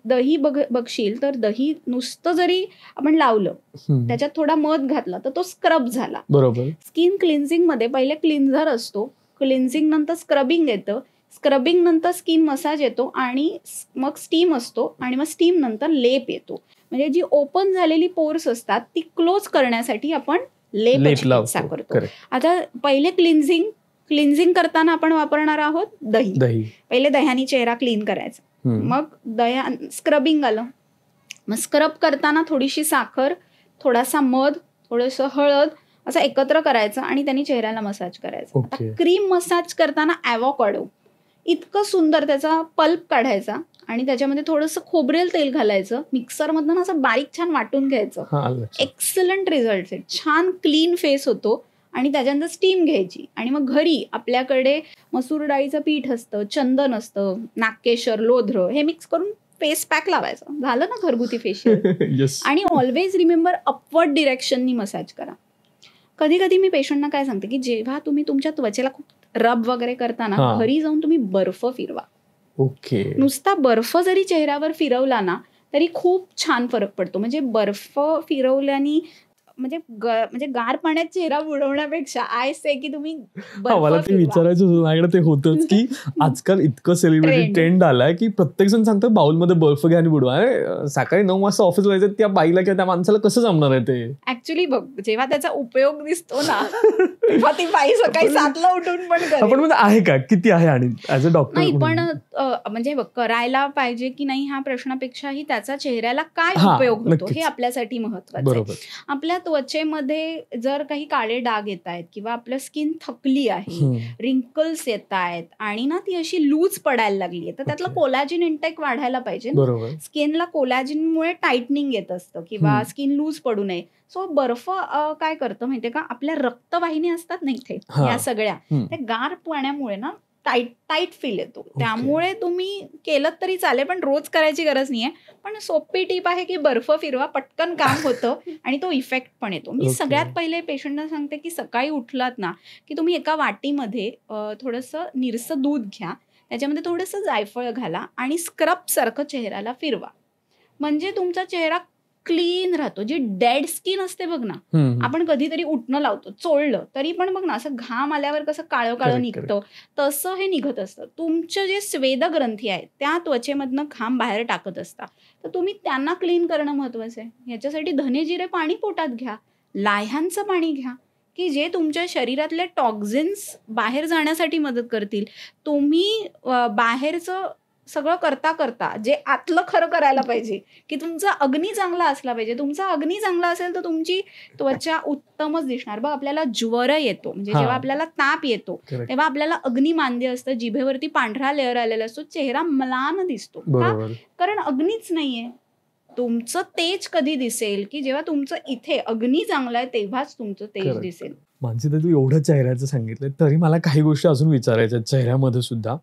Speaker 1: दही बघशील तर दही नुसतं जरी आपण लावलं, त्याच्यात थोडा मध घातला तर तो स्क्रब झाला. बरोबर. स्किन क्लिन्झिंग मध्ये पहिले क्लिन्झर असतो, क्लिन्झिंग नंतर स्क्रबिंग येतं, स्क्रबिंग नंतर स्किन मसाज येतो आणि मग स्टीम असतो आणि मग स्टीम नंतर लेप येतो. म्हणजे जी ओपन झालेली पोर्स असतात ती क्लोज करण्यासाठी आपण लेप चिकित्सा करतो. आता पहिले क्लिन्झिंग करताना आपण वापरणार आहोत दही. पहिले दह्याने चेहरा क्लीन करायचा, मग स्क्रबिंग आलं, मग स्क्रब करताना थोडीशी साखर, थोडासा मध, थोडंसं हळद असं एकत्र करायचं आणि त्यांनी चेहऱ्याला मसाज करायचा. आता क्रीम मसाज करताना ॲव्होकाडो इतकं सुंदर त्याचा पल्प काढायचा आणि त्याच्यामध्ये थोडंसं खोबरेल तेल घालायचं, मिक्सरमधून असं बारीक छान वाटून घ्यायचं. एक्सलंट रिझल्ट आहे, छान क्लीन फेस होतो. आणि त्याच्यानंतर स्टीम घ्यायची आणि मग घरी आपल्याकडे मसूर डाळीचं पीठ असतं, चंदन असतं, नागकेशर, लोध्र हे मिक्स करून फेस पॅक लावायचं, झालं ना घरगुती फेशियल. आणि ऑलवेज रिमेंबर अपवर्ड डिरेक्शननी मसाज करा. कधी कधी मी पेशंटना काय सांगते की जेव्हा तुम्ही तुमच्या त्वचेला खूप रब वगैरे करताना घरी जाऊन तुम्ही बर्फ फिरवा. नुसता बर्फ जरी चेहऱ्यावर फिरवला ना तरी खूप छान फरक पडतो. म्हणजे बर्फ फिरवल्याने म्हणजे गार पाण्यात चेहरा बुडवण्यापेक्षा आय से की तुम्ही
Speaker 2: मला ते विचारायचं होतं, माझ्याकडे ते होतंच की आजकाल इतकं सेलिब्रिटी ट्रेंड आलाय की प्रत्येक जण सांगतं बाउलमध्ये बर्फ घ्या आणि बुडवा. अरे सकाळी 9 वाजता ऑफिसला जायचं, त्या बाईला किंवा त्या माणसाला कसं जमणार आहे ते?
Speaker 1: ऍक्च्युली बघ, जेव्हा त्याचा उपयोग दिसतो ना तेव्हा ती बाई सकाळी 7ला उठून पण
Speaker 2: आपण म्हणजे आहे का, किती आहे आणि ऍज अ डॉक्टर
Speaker 1: नाही, पण म्हणजे बघ, करायला पाहिजे की नाही ह्या प्रश्नापेक्षाही त्याचा चेहऱ्याला काय उपयोग होतो हे आपल्यासाठी महत्वाचं आहे. आपल्या त्वचेमध्ये जर काही काळे डाग येत आहेत किंवा आपलं स्किन थकली आहे, रिंकल्स येत आहेत आणि ना ती अशी लूज पडायला लागली आहे, तर त्यातलं कोलॅजिन इंटेक वाढायला पाहिजे. स्किनला कोलॅजिनमुळे टाईटनिंग येत असतं किंवा स्किन लूज पडू नये. सो बर्फ काय करतं माहितीये का, आपल्या रक्तवाहिनी असतात ना इथे, या सगळ्या त्या गार पाण्यामुळे ना टाईट फील येतो. त्यामुळे तुम्ही केलं तरी चालेल, पण रोज करायची गरज नाहीये. पण सोपी टीप आहे की बर्फ फिरवा, पटकन काम होतं आणि तो इफेक्ट पण येतो. मी सगळ्यात पहिले पेशंटना सांगते की सकाळी उठलात ना की तुम्ही एका वाटीमध्ये थोडंसं निरसं दूध घ्या, त्याच्यामध्ये थोडंसं जायफळ घाला आणि स्क्रब सारखं चेहऱ्याला फिरवा. म्हणजे तुमचा चेहरा क्लीन राहतो. जी डेड स्किन असते बघ ना, आपण कधीतरी उठणं लावतो, चोळलं तरी पण बघ ना असं घाम आल्यावर कसं काळं काळं निघतं, तसं हे निघत असतं. तुमचे जे स्वेद ग्रंथी आहेत त्या त्वचेमधनं घाम बाहेर टाकत असतात, तर तुम्ही त्यांना क्लीन करणं महत्वाचं आहे. याच्यासाठी धने जिरे पाणी पोटात घ्या, लाह्यांचं पाणी घ्या की जे तुमच्या शरीरातले टॉक्झिन्स बाहेर जाण्यासाठी मदत करतील. तुम्ही बाहेरचं सगळं करता करता जे आतलं खरं करायला पाहिजे की तुमचा अग्नी चांगला असला पाहिजे. तुमचा अग्नी चांगला असेल तर तुमची त्वचा उत्तमच दिसणार. बघ, आपल्याला ज्वर येतो म्हणजे जेव्हा आपल्याला ताप येतो तेव्हा आपल्याला अग्निमांद्य असतं, जिभेवरती पांढरा लेअर आलेला असतो, चेहरा म्लान दिसतो. कारण अग्नीच नाहीये. तुमचं तेज कधी दिसेल की जेव्हा तुमचं इथे अग्नी चांगला आहे तेव्हाच तुमचं तेज दिसेल.
Speaker 2: मानसी, तू एवढं चेहऱ्याचं सांगितलं तरी मला काही गोष्टी अजून विचारायच्या चेहऱ्यामध्ये सुद्धा.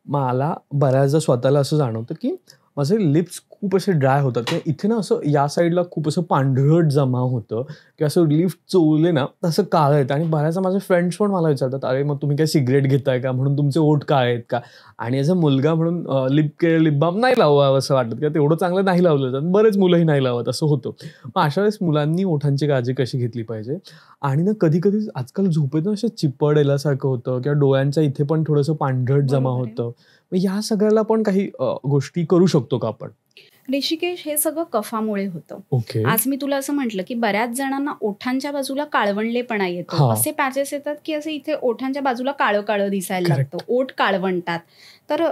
Speaker 2: मला बऱ्याचदा स्वतःला असं जाणवतं की माझे लिप्स खूप असे ड्राय होतात किंवा इथे ना असं या साईडला खूप असं पांढरट जमा होतं किंवा असं लिप्स चोळले ना तसं काळं येतं. आणि बऱ्याचदा माझे फ्रेंड्स पण मला विचारतात, अरे मग तुम्ही काय सिगरेट घेताय का म्हणून तुमचे ओठ काळे आहेत का? आणि ॲज अ मुलगा म्हणून लिप बाम नाही लावावं असं वाटतं किंवा तेवढं चांगलं नाही लावलं जातं, बरेच मुलंही नाही लावत, असं होतं. मग अशा वेळेस मुलांनी ओठांची काळजी कशी घेतली पाहिजे? आणि ना कधी कधी आजकाल झोपेतून असं चिपड येल्यासारखं होतं किंवा डोळ्यांच्या इथे पण थोडंसं पांढरट जमा होतं. मग या सगळ्याला पण काही गोष्टी करू शकतो का आपण?
Speaker 1: ऋषिकेश, हे सगळं कफामुळे होतं. आज मी तुला असं म्हटलं की बऱ्याच जणांना ओठांच्या बाजूला काळवंडलेपणा येतो. असे पॅचेस येतात की असे इथे ओठांच्या बाजूला काळं काळं दिसायला लागतं, ओठ काळवंटात. तर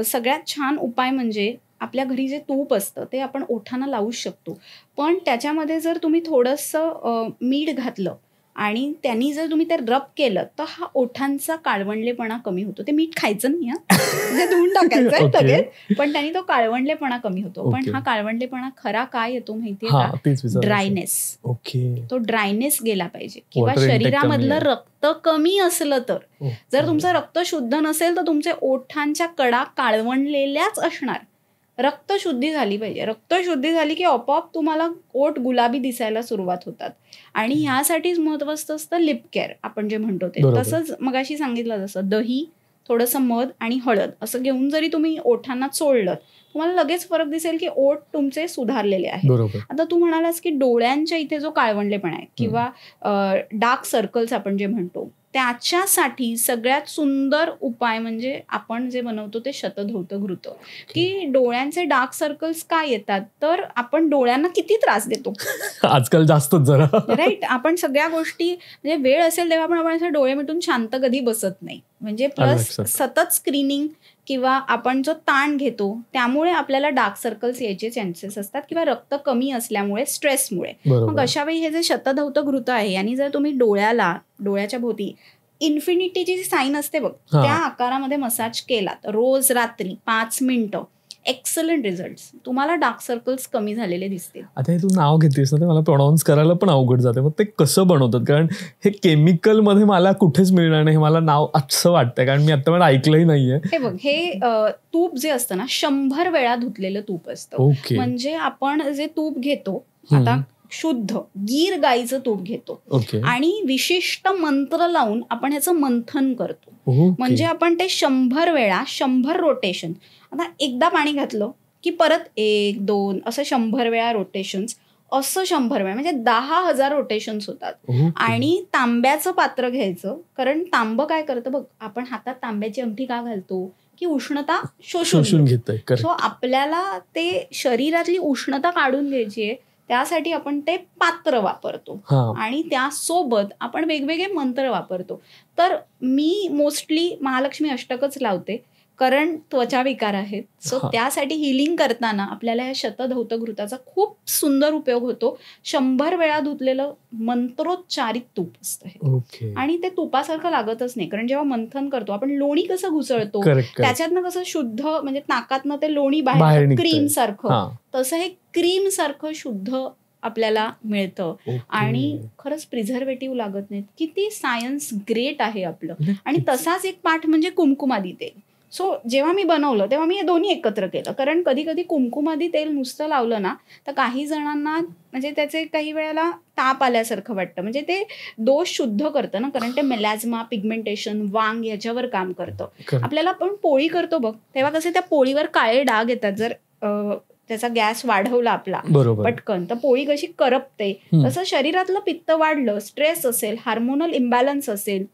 Speaker 1: सगळ्यात छान उपाय म्हणजे आपल्या घरी जे तूप असतं ते आपण ओठांना लावू शकतो. पण त्याच्यामध्ये जर तुम्ही थोडंसं मीठ घातलं आणि त्यांनी जर तुम्ही ते रब केलं तर हा ओठांचा काळवंडलेपणा कमी होतो. ते मीठ खायचं नाही, म्हणजे धुवून टाकायचं लगेच, पण त्यांनी तो काळवंडलेपणा कमी होतो. पण हा काळवंडलेपणा खरा काय येतो माहितीये का? ड्रायनेस. तो ड्रायनेस गेला पाहिजे. किंवा शरीरामधलं रक्त कमी असलं तर, जर तुमचं रक्त शुद्ध नसेल तर तुमचे ओठांच्या कडा काळवंडलेल्याच असणार. रक्तशुद्धी झाली पाहिजे. रक्तशुद्धी झाली की आपोआप तुम्हाला ओठ गुलाबी दिसायला सुरुवात होतात. आणि ह्यासाठीच महत्वाचं असतं लिप केअर, आपण जे म्हणतो ते. तसंच मगाशी सांगितलं जसं दही, थोडंसं मध आणि हळद असं घेऊन जरी तुम्ही ओठांना चोळलं तुम्हाला लगेच फरक दिसेल की ओठ तुमचे सुधारलेले आहेत. आता तू म्हणालास की डोळ्यांच्या इथे जो काळवंडलेपणा आहे किंवा डार्क सर्कल्स आपण जे म्हणतो, त्याच्यासाठी सगळ्यात सुंदर उपाय म्हणजे आपण जे बनवतो ते शतधौत घृत. की डोळ्यांचे डार्क सर्कल्स काय येतात तर आपण डोळ्यांना किती त्रास देतो
Speaker 2: आजकाल, जास्तच जरा,
Speaker 1: राईट. आपण सगळ्या गोष्टी म्हणजे वेळ असेल तेव्हा पण आपण असं डोळे मिटून शांत कधी बसत नाही. म्हणजे प्लस सतत स्क्रीनिंग किंवा आपण जो ताण घेतो त्यामुळे आपल्याला डार्क सर्कल्स यायचे चान्सेस असतात किंवा रक्त कमी असल्यामुळे, स्ट्रेसमुळे. मग अशा वेळी हे जे शतधौत घृत आहे यांनी जर तुम्ही डोळ्याच्या भोवती इन्फिनिटीची जी साईन असते बघ त्या आकारामध्ये मसाज केला रोज रात्री 5 मिनिटं, एक्सलंट रिझल्ट. तुम्हाला डार्क सर्कल्स कमी झालेले दिसतील.
Speaker 2: आता हे तू नाव घेतेस ना, ते मला प्रोनाऊन्स करायला पण अवघड जाते. मग ते कसं बनवतात? कारण हे केमिकल मध्ये मला कुठेच मिळणार नाही, हे मला नाव असं वाटतंय, कारण मी आता ऐकलंही नाहीये.
Speaker 1: हे बघ, हे तूप जे असतं ना 100 वेळा धुतलेलं तूप असतं. म्हणजे आपण जे तूप घेतो आता शुद्ध गीर गाईचं तूप घेतो आणि विशिष्ट मंत्र लावून आपण ह्याचं मंथन करतो. म्हणजे आपण ते 100 वेळा 100 रोटेशन. आता एकदा पाणी घातलं की परत 1, 2 असं 100 वेळा रोटेशन्स असं 100 वेळा, म्हणजे 10,000 रोटेशन्स होतात. आणि तांब्याचं पात्र घ्यायचं, कारण तांबं काय करतं बघ, आपण हातात तांब्याची अंगठी का घालतो की उष्णता शोषून घेतं. सो आपल्याला ते शरीरातली उष्णता काढून घ्यायची आहे, त्यासाठी आपण ते पात्र वापरतो. आणि त्यासोबत आपण वेगवेगळे मंत्र वापरतो. तर मी मोस्टली महालक्ष्मी अष्टकच लावते, कारण त्वचा विकार आहेत. सो त्यासाठी हिलिंग करताना आपल्याला या शतधौतघृताचा खूप सुंदर उपयोग होतो. 100 वेळा धुतलेलं मंत्रोच्चारित तूप असतं आणि ते तुपासारखं लागतच नाही, कारण जेव्हा मंथन करतो आपण लोणी कसं घुसळतो त्याच्यातनं कसं शुद्ध, म्हणजे नाकातनं ते लोणी बाहेर क्रीम सारखं, तसं हे क्रीम सारखं शुद्ध आपल्याला मिळतं. आणि खरंच प्रिझर्वेटिव्ह लागत नाहीत. किती सायन्स ग्रेट आहे आपलं. आणि तसाच एक पाठ म्हणजे कुमकुमादी तेल. सो जेव्हा मी बनवलं तेव्हा मी हे दोन्ही एकत्र केलं, कारण कधी कधी कुमकुमादी तेल नुसतं लावलं ना तर काही जणांना म्हणजे त्याचे काही वेळेला ताप आल्यासारखं वाटतं. म्हणजे ते दोष शुद्ध करतं ना, कारण ते मेलॅझ्मा, पिगमेंटेशन, वांग याच्यावर काम करतं. आपल्याला आपण पोळी करतो बघ, तेव्हा कसे त्या पोळीवर काळे डाग येतात जर त्याचा गॅस वाढवला आपला पटकन, तर पोळी कशी करपते. तसं शरीरातलं पित्त वाढलं, स्ट्रेस असेल, हार्मोनल इम्बॅलन्स असेल,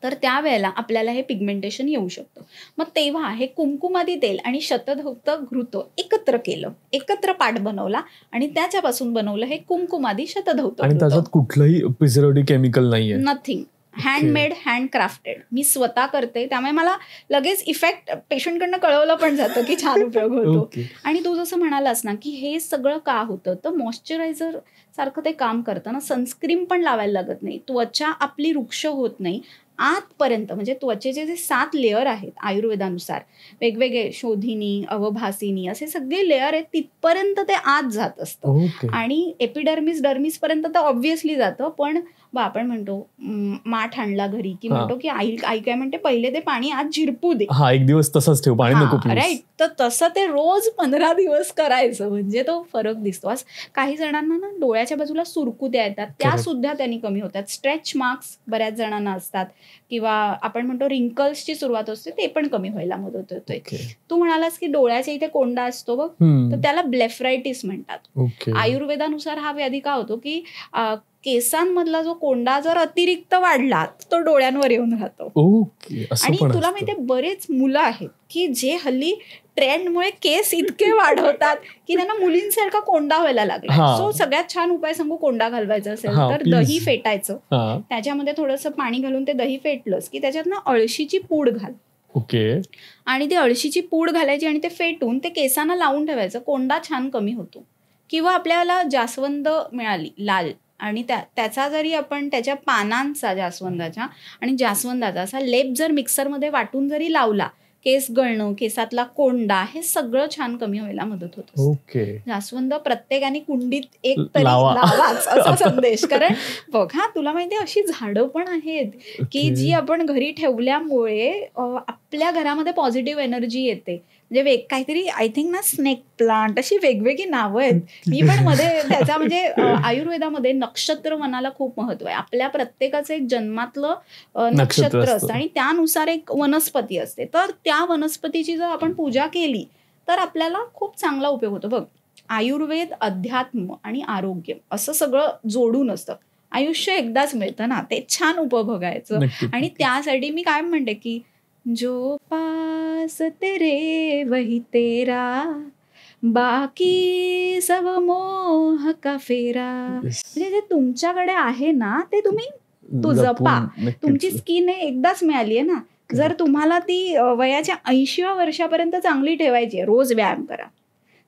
Speaker 1: तर त्यावेळेला आपल्याला हे पिगमेंटेशन येऊ शकतं. मग तेव्हा हे कुमकुमादी तेल आणि शतधौतघृत एकत्र केलं, एकत्र पाट बनवला आणि त्याच्यापासून बनवलं हे कुमकुमादी शतधौतघृत.
Speaker 2: आणि त्याच्यात कुठलंही प्रिझर्वेटिव्ह केमिकल नाहीये,
Speaker 1: नथिंग. Handmade, handcrafted. मी स्वतः करते, त्यामुळे मला लगेच इफेक्ट पेशंटकडनं कळवलं पण जातं की छान उपयोग होतो. आणि तू जसं म्हणालास ना की हे सगळं का होतं, तर मॉइश्चरायझर सारखं ते काम करतं ना. सनस्क्रीन पण लावायला लागत नाही, त्वचा आपली रुक्ष होत नाही आतपर्यंत. म्हणजे त्वचेचे जे 7 लेअर आहेत आयुर्वेदानुसार, वेगवेगळे शोधिनी, अवभासिनी असे सगळे लेअर आहेत, तिथपर्यंत ते आत जात असतं. आणि एपिडर्मिस, डर्मिस पर्यंत तर ऑब्व्हियसली जातं. पण आपण म्हणतो माठ आणला घरी की म्हणतो की आई काय म्हणते, पहिले ते पाणी आत झिरपू दे,
Speaker 2: एक दिवस तसंच ठेव, पाणी नको पिऊस.
Speaker 1: राईट. तर तसं ते रोज 15 दिवस करायचं, म्हणजे तो फरक दिसतो. काही जणांना ना डोळ्याच्या बाजूला सुरकुत्या येतात, त्या सुद्धा त्यांनी कमी होतात. स्ट्रेच मार्क्स बऱ्याच जणांना असतात, किंवा आपण म्हणतो रिंकल्सची सुरुवात असते, ते पण कमी व्हायला मदत होते. तू म्हणालास की डोळ्याच्या इथे कोंडा असतो बघ, तर त्याला ब्लेफरायटिस म्हणतात. आयुर्वेदानुसार हा व्याधी का होतो की केसांमधला जो कोंडा जर अतिरिक्त वाढला तो डोळ्यांवर येऊन राहतो. आणि तुला माहितीये बरेच मुलं आहेत की जे हल्ली ट्रेंडमुळे केस इतके वाढवतात की त्यांना मुलींसारखा कोंडा व्हायला लागला. सो सगळ्यात छान उपाय सांगू, कोंडा घालवायचा असेल तर दही फेटायचं, त्याच्यामध्ये थोडंसं पाणी घालून ते दही फेटलंस की त्याच्यात ना अळशीची पूड घाल. आणि ती अळशीची पूड घालायची आणि ते फेटून ते केसांना लावून ठेवायचं, कोंडा छान कमी होतो. किंवा आपल्याला जास्वंद मिळाली लाल, आणि त्याचा जरी आपण त्याच्या पानांचा, जास्वंदाच्या आणि जास्वंदाचा असा लेप जर मिक्सरमध्ये वाटून जरी लावला, केस गळणं, केसातला कोंडा, हे सगळं छान कमी व्हायला मदत होत. जास्वंद प्रत्येकाने कुंडीत एक तरी लावाच असा संदेश. कारण बघा, तुला माहितीये अशी झाडं पण आहेत की जी आपण घरी ठेवल्यामुळे आपल्या घरामध्ये पॉझिटिव्ह एनर्जी येते. म्हणजे काहीतरी आय थिंक ना स्नेक प्लांट, अशी वेगवेगळी नावं आहेत. मी पण मध्ये त्याचा म्हणजे आयुर्वेदामध्ये नक्षत्र मनाला खूप महत्व आहे. आपल्या प्रत्येकाचं एक जन्मातलं नक्षत्र असतं आणि त्यानुसार एक वनस्पती असते. तर त्या वनस्पतीची जर आपण पूजा केली तर आपल्याला खूप चांगला उपयोग होतो. बघ, आयुर्वेद, अध्यात्म आणि आरोग्य असं सगळं जोडून असतं. आयुष्य एकदाच मिळतं ना, ते छान उपभोगायचं. आणि त्यासाठी मी काय म्हणते की जो पास तेरे वही तेरा, बाकी सब मोह का फेरा. म्हणजे जे तुमच्याकडे आहे ना ते तुम्ही जपा. तुमची स्किन एकदाच मिळाली आहे ना, जर तुम्हाला ती वयाच्या 80व्या वर्षापर्यंत चांगली ठेवायची आहे, रोज व्यायाम करा,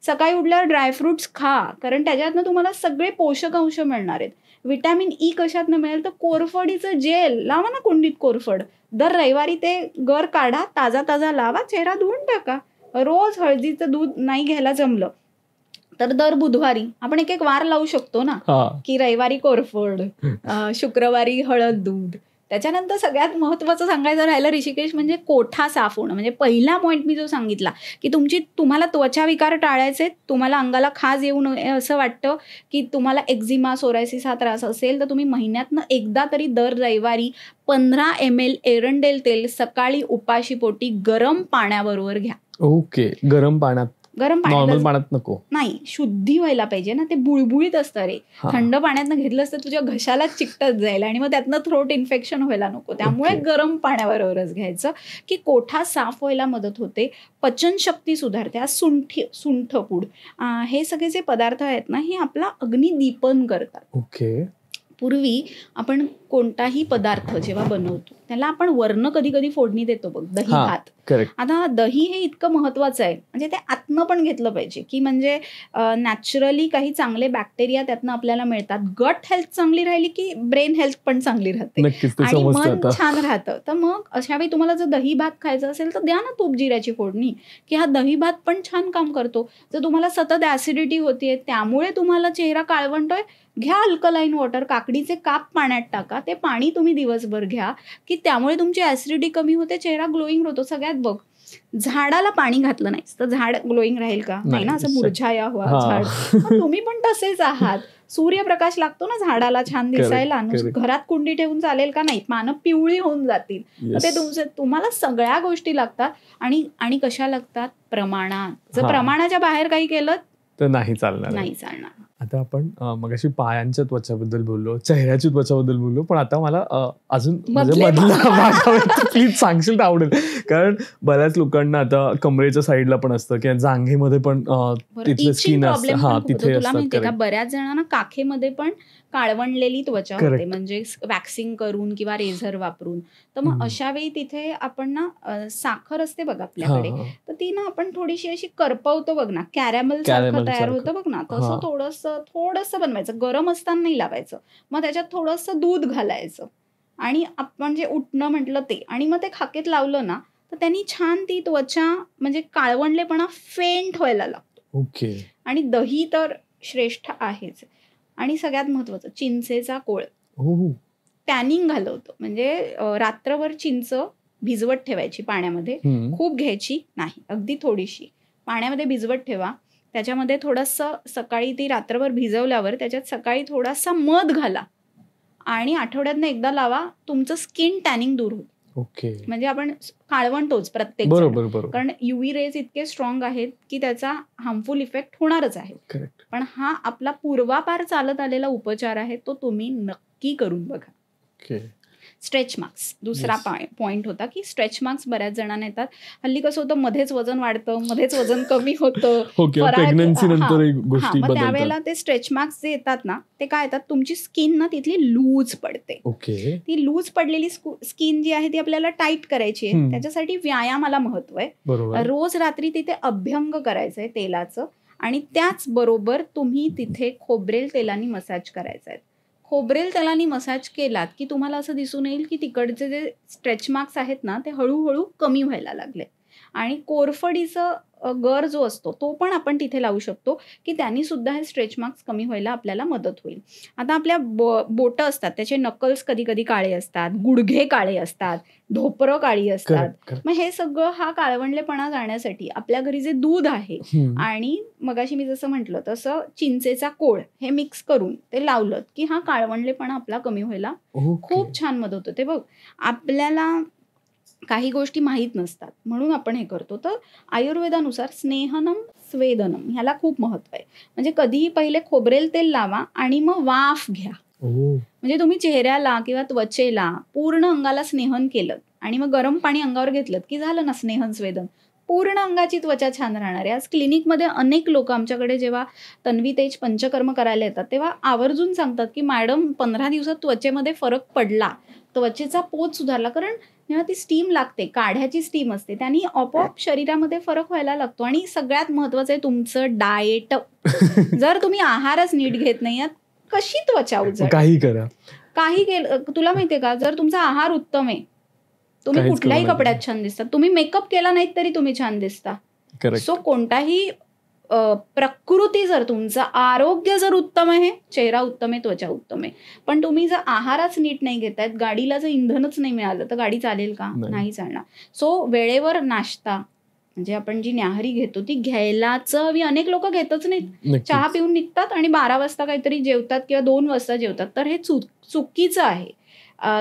Speaker 1: सकाळी उठल्यावर ड्रायफ्रुट्स खा, कारण त्याच्यातनं तुम्हाला सगळे पोषक अंश मिळणार आहेत. विटॅमिन ई कशातनं मिळेल, तर कोरफडीचं जेल लावा ना कुंडीत. कोरफड दर रविवारी ते गर काढा, ताजा ताजा लावा, चेहरा धुवून टाका. रोज हळदीचं दूध नाही घ्यायला जमलं तर दर बुधवारी आपण एक वार लावू शकतो ना, की रविवारी कोरफड, शुक्रवारी हळद दूध. त्याच्यानंतर सगळ्यात महत्वाचं सांगायचं राहिलं ऋषिकेश, म्हणजे कोठा साफ होणं. म्हणजे पहिला पॉईंट मी जो सांगितला की तुम्हाला त्वचा विकार टाळायचे, तुम्हाला अंगाला खाज येऊ नये असं वाटतं, की तुम्हाला एक्झिमा, सोरायसिस हा त्रास असेल, तर तुम्ही महिन्यातनं एकदा तरी दर रविवारी 15 ml एरंडेल तेल सकाळी उपाशी पोटी गरम पाण्याबरोबर घ्या.
Speaker 2: गरम पाण्यात
Speaker 1: गरम
Speaker 2: नॉर्मल पाण्यात नको,
Speaker 1: नाही, शुद्धी व्हायला पाहिजे ना, ते बुळबुळीत असतं रे. थंड पाण्यातनं घेतलंस तर तुझ्या घशाला चिकटत जाईल आणि मग त्यातनं थ्रोट इन्फेक्शन व्हायला नको. त्यामुळे गरम पाण्याबरोबरच घ्यायचं की कोठा साफ व्हायला मदत होते, पचनशक्ती सुधारते. सुंठपूड हे सगळे जे पदार्थ आहेत ना, हे आपला अग्निदीपन करतात.
Speaker 2: ओके.
Speaker 1: पूर्वी आपण कोणताही पदार्थ जेव्हा बनवतो त्याला आपण वर्ण कधी कधी फोडणी देतो बघ, दही भात. आता दही हे इतकं महत्वाचं आहे, म्हणजे ते आतनं पण घेतलं पाहिजे की म्हणजे नॅचरली काही चांगले बॅक्टेरिया त्यातनं आपल्याला मिळतात. गट हेल्थ चांगली राहिली की ब्रेन हेल्थ पण चांगली राहते आणि मन छान राहतं. तर मग अशा वेळी तुम्हाला जर दही भात खायचं असेल तर द्या ना तूप जिऱ्याची फोडणी, की हा दही भात पण छान काम करतो. जर तुम्हाला सतत ऍसिडिटी होतीये, त्यामुळे तुम्हाला चेहरा काळवंटोय, घ्या अल्कलाईन वॉटर, काकडीचे काप पाण्यात टाका, ते पाणी तुम्ही दिवसभर घ्या की त्यामुळे तुमची ऍसिडिटी कमी होते, चेहरा ग्लोईंग होतो. सगळ्यात बघ, झाडाला पाणी घातलं नाही तर झाड ग्लोईंग राहील का? नाही ना, असं मुरझाया हुआ झाड. तुम्ही पण तसेच आहात. सूर्यप्रकाश लागतो ना झाडाला छान दिसायला, घरात कुंडी ठेवून चालेल का? नाही, पानं पिवळी होऊन जातील. ते तुम्हाला सगळ्या गोष्टी लागतात आणि कशा लागतात? प्रमाणात. जर प्रमाणाच्या बाहेर काही केलं
Speaker 2: तर नाही चालणार. आता आपण मगाशी पायांच्या त्वचाबद्दल बोललो, चेहऱ्याची त्वचाबद्दल बोललो, पण आता मला अजून प्लीज सांगशील तर आवडेल. कारण बऱ्याच लोकांना आता कमरेच्या साईडला पण असतं किंवा जांघेमध्ये पण तिथलं स्किन असतं. तिथे
Speaker 1: तुला माहितीये का, बऱ्याच जणांना काखेमध्ये पण काळवणलेली त्वचा होते, म्हणजे वॅक्सिंग करून किंवा रेझर वापरून. तर मग अशा वेळी तिथे आपण ना साखर असते बघ आपल्याकडे, तर ती ना आपण थोडीशी अशी करपवतो बघ ना, कॅरॅमल सारखं तयार होतं बघ ना, तसं थोडंसं बनवायचं. गरम असताना नाही लावायचं. मग त्याच्यात थोडंसं दूध घालायचं आणि आपण जे उठणं म्हटलं ते, आणि मग ते खाकेत लावलं ना तर त्यांनी छान ती त्वचा म्हणजे काळवणलेपणा फेंट व्हायला लागतो.
Speaker 2: ओके.
Speaker 1: आणि दही तर श्रेष्ठ आहेच. आणि सगळ्यात महत्वाचं चिंचेचा कोळ टॅनिंग घालवतो. म्हणजे रात्रभर चिंच भिजवत ठेवायची पाण्यामध्ये, खूप घ्यायची नाही, अगदी थोडीशी पाण्यामध्ये भिजवत ठेवा. त्याच्यामध्ये थोडंसं सकाळी ती रात्रभर भिजवल्यावर त्याच्यात सकाळी थोडासा मध घाला आणि आठवड्यातनं एकदा लावा. तुमचं स्किन टॅनिंग दूर होतं.
Speaker 2: ओके.
Speaker 1: म्हणजे आपण काळवंटोच प्रत्येक,
Speaker 2: बरोबर,
Speaker 1: कारण युव्ही रेज इतके स्ट्रॉंग आहेत की त्याचा हार्मफुल इफेक्ट होणारच आहे. पण हा आपला पूर्वापार चालत आलेला उपचार आहे, तो तुम्ही नक्की करून बघा. स्ट्रेच मार्क्स दुसरा पॉइंट होता की स्ट्रेच मार्क्स बऱ्याच जणांना येतात. हल्ली कसं होतं, मध्येच वजन वाढतं, मध्येच वजन कमी होतं, त्यावेळेला ते स्ट्रेच मार्क्स जे येतात ना, ते काय येतात, तुमची स्किन ना तिथली लूज पडते. ती लूज पडलेली स्किन जी आहे ती आपल्याला टाईट करायची आहे. त्याच्यासाठी व्यायामाला महत्व आहे. रोज रात्री तिथे अभ्यंग करायचंय तेलाचं, आणि त्याचबरोबर तुम्ही तिथे खोबरेल तेलाने मसाज करायचा आहे. खोबरेल तेलाने मसाज केलात की तुम्हाला असं दिसून येईल की तिकडचे जे स्ट्रेच मार्क्स आहेत ना ते हळूहळू कमी व्हायला लागले. आणि कोरफडीचं गर जो असतो तो पण आपण तिथे लावू शकतो की त्यांनी सुद्धा हे स्ट्रेच मार्क्स कमी व्हायला आपल्याला मदत होईल. आता आपल्या बोटं असतात, त्याचे नकल्स कधी कधी काळे असतात, गुडघे काळे असतात, ढोपरं काळी असतात. मग हे सगळं हा काळवंडलेपणा जाण्यासाठी आपल्या घरी जे दूध आहे आणि मगाशी मी जसं म्हटलं तसं चिंचेचा कोळ हे मिक्स करून ते लावलं की हा काळवंडलेपणा आपला कमी व्हायला खूप छान मदत होते. बघ, आपल्याला काही गोष्टी माहीत नसतात म्हणून आपण हे करतो. तर आयुर्वेदानुसार स्नेहनम स्वेदनम ह्याला खूप महत्व आहे. म्हणजे कधीही पहिले खोबरेल तेल लावा आणि मग वाफ घ्या. म्हणजे तुम्ही चेहऱ्याला किंवा त्वचेला पूर्ण अंगाला स्नेहन केलं आणि मग गरम पाणी अंगावर घेतलं की झालं ना स्नेहन स्वेदन. पूर्ण अंगाची त्वचा छान राहणार आहे. आज क्लिनिकमध्ये अनेक लोक आमच्याकडे जेव्हा तन्वी तेज पंचकर्म करायला येतात तेव्हा आवर्जून सांगतात की मॅडम 15 दिवसात त्वचेमध्ये फरक पडला, त्वचेचा पोत सुधारला. कारण जेव्हा ती स्टीम लागते, काढ्याची स्टीम असते, त्यांनी आपोआप शरीरामध्ये फरक व्हायला लागतो. आणि सगळ्यात महत्वाचं आहे तुमचं डाएट. जर तुम्ही आहारच नीट घेत नाही आहात, कशी त्वचा उजळ? काही करा, काही केलं. तुला माहितीये का, जर तुमचा आहार उत्तम आहे तुम्ही कुठल्याही कपड्यात छान दिसतात. तुम्ही मेकअप केला नाहीत तरी तुम्ही छान दिसता. सो कोणताही प्रकृती जर तुमचं आरोग्य जर उत्तम आहे, चेहरा उत्तम आहे, त्वचा उत्तम आहे. पण तुम्ही जर आहारच नीट नाही घेतायत, गाडीला जर इंधनच नाही मिळालं तर गाडी चालेल का? नाही चालणार. सो वेळेवर नाश्ता, म्हणजे आपण जी न्याहारी घेतो ती घ्यायलाच हवी. अनेक लोक घेतच नाहीत, चहा पिऊन निघतात आणि 12 वाजता काहीतरी जेवतात किंवा 2 वाजता जेवतात. तर हे चुकीचं आहे.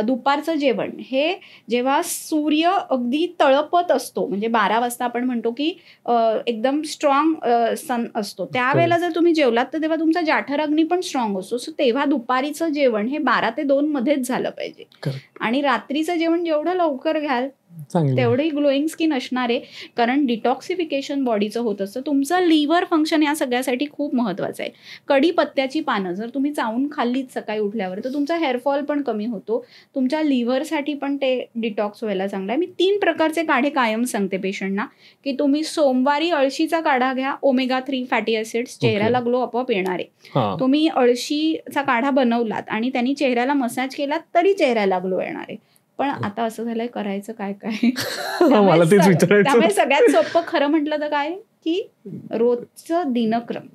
Speaker 1: दुपारचं जेवण हे जेव्हा सूर्य अगदी तळपत असतो, म्हणजे 12 वाजता आपण म्हणतो की एकदम स्ट्रॉंग सन असतो, त्यावेळेला जर तुम्ही जेवलात तर तेव्हा तुमचा जाठर अग्नी पण स्ट्रॉंग असतो. सो तेव्हा दुपारीचं जेवण हे 12 ते 2 मध्येच झालं पाहिजे. आणि रात्रीचं जेवण जेवढं लवकर घ्याल तेवढी ग्लोईंग स्किन असणार आहे, कारण डिटॉक्सिफिकेशन बॉडीचं होत असतं. तुमचं लिव्हर फंक्शन या सगळ्यासाठी खूप महत्वाचं आहे. कढीपत्त्याची पानं जर तुम्ही चावून खाल्लीत सकाळी उठल्यावर तर तुमचा हेअरफॉल पण कमी होतो, तुमच्या लिव्हरसाठी पण ते डिटॉक्स व्हायला चांगलं आहे. मी 3 प्रकारचे काढे कायम सांगते पेशंटना, की तुम्ही सोमवारी अळशीचा काढा घ्या, ओमेगा 3 फॅटी ऍसिड्स, चेहऱ्याला ग्लो आपोआप येणार आहे. तुम्ही अळशीचा काढा बनवलात आणि त्यांनी चेहऱ्याला मसाज केलात तरी चेहऱ्याला ग्लो येणार आहे. पण आता असं झालंय, करायचं काय काय त्यामुळे सगळ्यात सोपं खरं म्हटलं तर काय की रोजचं दिनक्रम,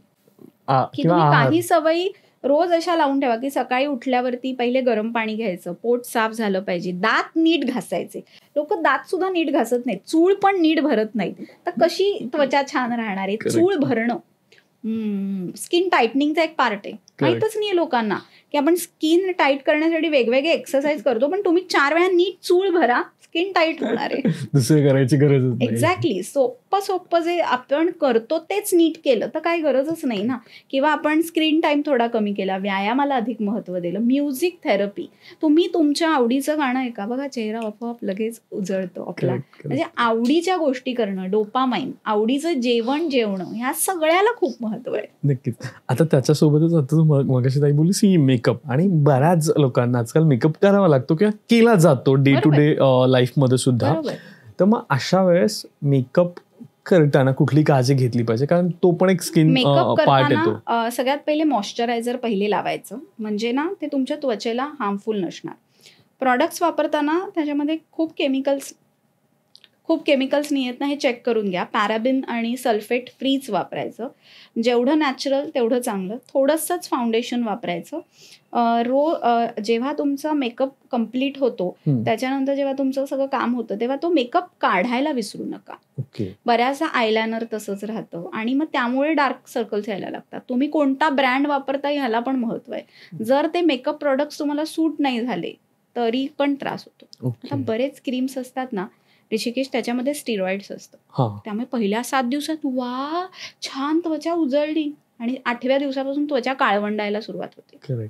Speaker 1: की तुम्ही काही सवयी रोज अशा लावून ठेवा की सकाळी उठल्यावरती पहिले गरम पाणी घ्यायचं, पोट साफ झालं पाहिजे, दात नीट घासायचे. लोक दात सुद्धा नीट घासत नाहीत, चूळ पण नीट भरत नाहीत, तर कशी त्वचा छान राहणार आहे? चूळ भरणं स्किन टाईटनिंगचा एक पार्ट आहे. माहीतच नाहीये लोकांना की आपण स्किन टाईट करण्यासाठी वेगवेगळे एक्सरसाइज करतो, पण तुम्ही 4 वेळा नीट चूळ भरा, स्किन टाईट होणार आहे.
Speaker 2: दुसरे करायची गरज.
Speaker 1: एक्झॅक्टली. सोपं जे आपण करतो तेच नीट केलं तर काही गरजच नाही ना. किंवा आपण स्क्रीन टाइम थोडा कमी केला, व्यायामाला अधिक महत्व दिलं, म्युझिक थेरपी. तुम्ही तुमच्या आवडीचं गाणं ऐका, बघा चेहरा आपोआप लगेच उजळतो आपला. म्हणजे आवडीच्या गोष्टी करणं, डोपामाइन, आवडीचं जेवण जेवणं, ह्या सगळ्याला खूप महत्व आहे.
Speaker 2: नक्कीच. आता त्याच्यासोबतच आता तू मगाशी ताई बोललीस ही मेकअप, आणि बऱ्याच लोकांना आजकाल मेकअप करावा लागतो किंवा केला जातो डे टू डे लाईफमध्ये सुद्धा. तर मग अशा वेळेस मेकअप करताना कुठली काळजी घेतली पाहिजे, कारण तो पण एक स्किन पार्ट येतो.
Speaker 1: सगळ्यात पहिले मॉइश्चरायझर पहिले लावायचं, म्हणजे ना ते तुमच्या त्वचेला हार्मफुल नसणार. प्रॉडक्ट्स वापरताना त्याच्यामध्ये खूप केमिकल्स नाही आहेत ना हे चेक करून घ्या. पॅराबिन आणि सल्फेट फ्रीच वापरायचं, जेवढं नॅचरल तेवढं चांगलं. थोडंसंच फाउंडेशन वापरायचं. जेव्हा तुमचा मेकअप कम्प्लीट होतो त्याच्यानंतर जेव्हा तुमचं सगळं काम होतं तेव्हा तो मेकअप काढायला विसरू नका. बऱ्याचदा आयलायनर तसंच राहतं आणि मग त्यामुळे डार्क सर्कल्स यायला लागतात. तुम्ही कोणता ब्रँड वापरता ह्याला पण महत्व आहे. जर ते मेकअप प्रोडक्ट्स तुम्हाला सूट नाही झाले तरी पण त्रास होतो. आता बरेच क्रीम्स असतात ना ऋषिकेश, त्याच्यामध्ये स्टिरॉइड्स असतं, त्यामुळे पहिल्या 7 दिवसात वा छान त्वचा उजळली आणि 8व्या दिवसापासून त्वचा काळवंडायला सुरुवात होते,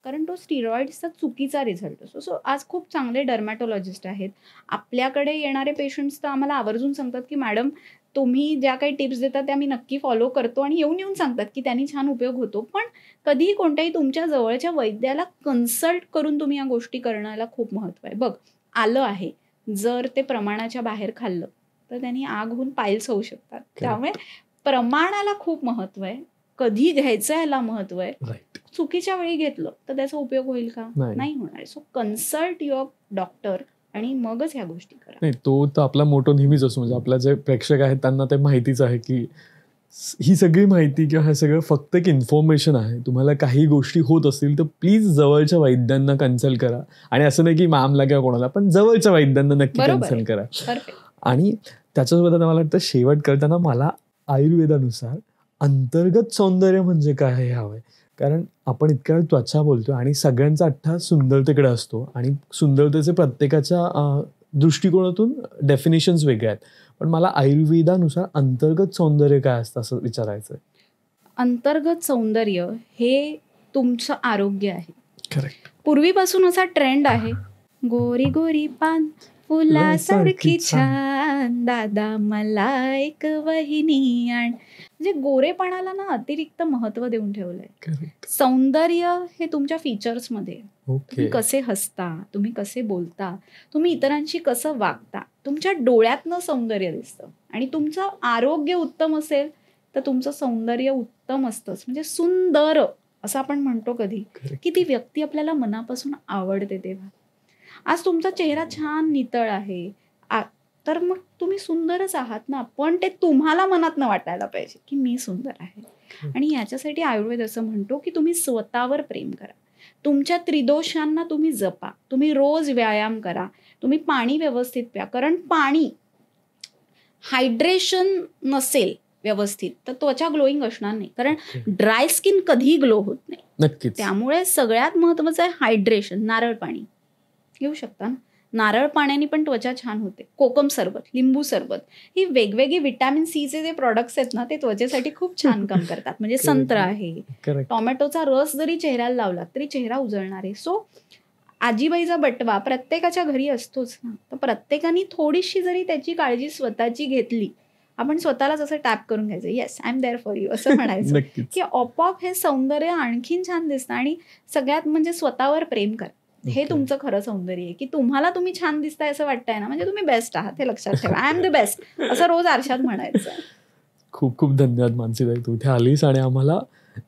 Speaker 1: कारण तो स्टिरॉइड्सचा चुकीचा रिझल्ट असतो. सो आज खूप चांगले डर्मॅटॉलॉजिस्ट आहेत. आपल्याकडे येणारे पेशंट्स तर आम्हाला आवर्जून सांगतात की मॅडम तुम्ही ज्या काही टिप्स देता त्या मी नक्की फॉलो करतो, आणि येऊन सांगतात की त्यांनी छान उपयोग होतो. पण कधीही कोणत्याही तुमच्या जवळच्या वैद्याला कन्सल्ट करून तुम्ही या गोष्टी करण्याला खूप महत्व आहे. बघ, आलं आहे, जर ते प्रमाणाच्या बाहेर खाल्लं तर त्यांनी आग होऊन पायल्स होऊ शकतात. त्यामुळे प्रमाणाला खूप महत्व आहे, कधी घ्यायचं याला महत्व आहे. चुकीच्या वेळी घेतलं तर त्याचा उपयोग होईल का? नाही होणार. सो कन्सल्ट युअर डॉक्टर आणि मगच ह्या गोष्टी करा.
Speaker 2: नाही, तो तर आपला मोटो नेहमीच असतो. म्हणजे आपल्या जे प्रेक्षक आहेत त्यांना ते माहितीच आहे की ही सगळी माहिती किंवा हे सगळं फक्त एक इन्फॉर्मेशन आहे. तुम्हाला काही गोष्टी होत असतील तर प्लीज जवळच्या वैद्यांना कन्सल्ट करा. आणि असं नाही की मॅमला किंवा कोणाला, पण जवळच्या वैद्यांना नक्की कन्सल्ट करा. आणि त्याच्यासोबत मला वाटतं शेवट करताना मला आयुर्वेदानुसार अंतर्गत सौंदर्य म्हणजे काय हे हवंय. कारण आपण इतक्या वेळ त्वचा बोलतो आणि सगळ्यांचा अट्टा सुंदरतेकडे असतो आणि सुंदरतेचे प्रत्येकाच्या दृष्टिकोनातून डेफिनेशन्स वेगळे आहेत. पण मला आयुर्वेदानुसार अंतर्गत सौंदर्य काय असतं असं विचारायचं आहे.
Speaker 1: अंतर्गत सौंदर्य हे तुमचं आरोग्य आहे.
Speaker 2: करेक्ट.
Speaker 1: पूर्वीपासून असा ट्रेंड आहे, गोरी गोरी पान फुलासारखी छान, दादा मला एक वहिनी आण. म्हणजे गोरेपणाला ना अतिरिक्त महत्व देऊन ठेवलंय. सौंदर्य हे तुमच्या फीचर्स मध्ये, तुम्ही कसे हसता, तुम्ही कसे बोलता, तुम्ही इतरांशी कसं वागता, तुमच्या डोळ्यातनं सौंदर्य दिसतं. आणि तुमचं आरोग्य उत्तम असेल तर तुमचं सौंदर्य उत्तम असतंच. म्हणजे सुंदर असं आपण म्हणतो कधी की ती व्यक्ती आपल्याला मनापासून आवडते. तेव्हा आज तुमचा चेहरा छान नितळ आहे तर मग तुम्ही सुंदरच आहात ना, पण ते तुम्हाला मनातनं वाटायला पाहिजे की मी सुंदर आहे. आणि याच्यासाठी आयुर्वेद असं म्हणतो की तुम्ही स्वतःवर प्रेम करा, तुमच्या त्रिदोषांना तुम्ही जपा, तुम्ही रोज व्यायाम करा, तुम्ही पाणी व्यवस्थित प्या. कारण पाणी हायड्रेशन नसेल व्यवस्थित तर त्वचा ग्लोईंग असणार नाही, कारण ड्राय स्किन कधीही ग्लो होत नाही.
Speaker 2: नक्कीच.
Speaker 1: त्यामुळे सगळ्यात महत्वाचं आहे हायड्रेशन, नारळ पाणी. घेऊ शकता ना. नारळ पाण्याने पण त्वचा छान होते. कोकम सरबत, लिंबू सरबत, ही वेगवेगळी व्हिटॅमिन सीचे जे प्रोडक्ट्स आहेत ना ते त्वचेसाठी खूप छान काम करतात. म्हणजे संत्रा आहे, टोमॅटोचा रस जरी चेहऱ्याला लावला तरी चेहरा उजळणार आहे. सो आजीबाईचा बटवा प्रत्येकाच्या घरी असतोच ना. तर प्रत्येकाने थोडीशी जरी त्याची काळजी स्वतःची घेतली, आपण स्वतःलाच असं टॅप करून घ्यायचं, yes I am there for you असं म्हणायचं, की आपोआप हे सौंदर्य आणखीन छान दिसतं. आणि सगळ्यात म्हणजे स्वतःवर प्रेम करा. हे तुमचं खरं सौंदर्य आहे, की तुम्हाला तुम्ही छान दिसताय असं वाटतंय ना, म्हणजे तुम्ही बेस्ट आहात हे लक्षात ठेवा. आय एम द बेस्ट असं रोज आरशात म्हणायचं.
Speaker 2: खूप खूप धन्यवाद मानसीताई, तू इथे आलीस आणि आम्हाला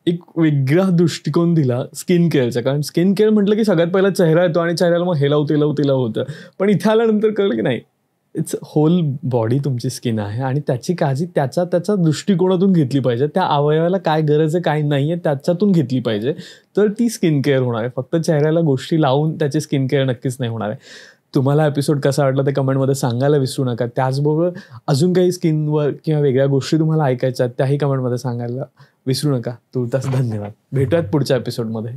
Speaker 2: एक वेगळा दृष्टिकोन दिला स्किन केअरचा. कारण स्किन केअर म्हटलं की सगळ्यात पहिला चेहरा येतो आणि चेहऱ्याला मग हे लाव ते लाव ते लाव होतं. पण इथे आल्यानंतर कळलं की नाही, इट्स होल बॉडी तुमची स्किन आहे आणि त्याची काळजी त्याच्या दृष्टिकोनातून घेतली पाहिजे. त्या अवयवाला काय गरज आहे काय नाही आहे त्याच्यातून घेतली पाहिजे, तर ती स्किन केअर होणार आहे. फक्त चेहऱ्याला गोष्टी लावून त्याची स्किन केअर नक्कीच नाही होणार आहे. तुम्हाला एपिसोड कसा वाटला ते कमेंटमध्ये सांगायला विसरू नका. त्याचबरोबर अजून काही स्किनवर किंवा वेगळ्या गोष्टी तुम्हाला ऐकायच्या त्याही कमेंटमध्ये सांगायला विसरू नका. तुर्तास धन्यवाद. भेटूयात पुढच्या एपिसोडमध्ये.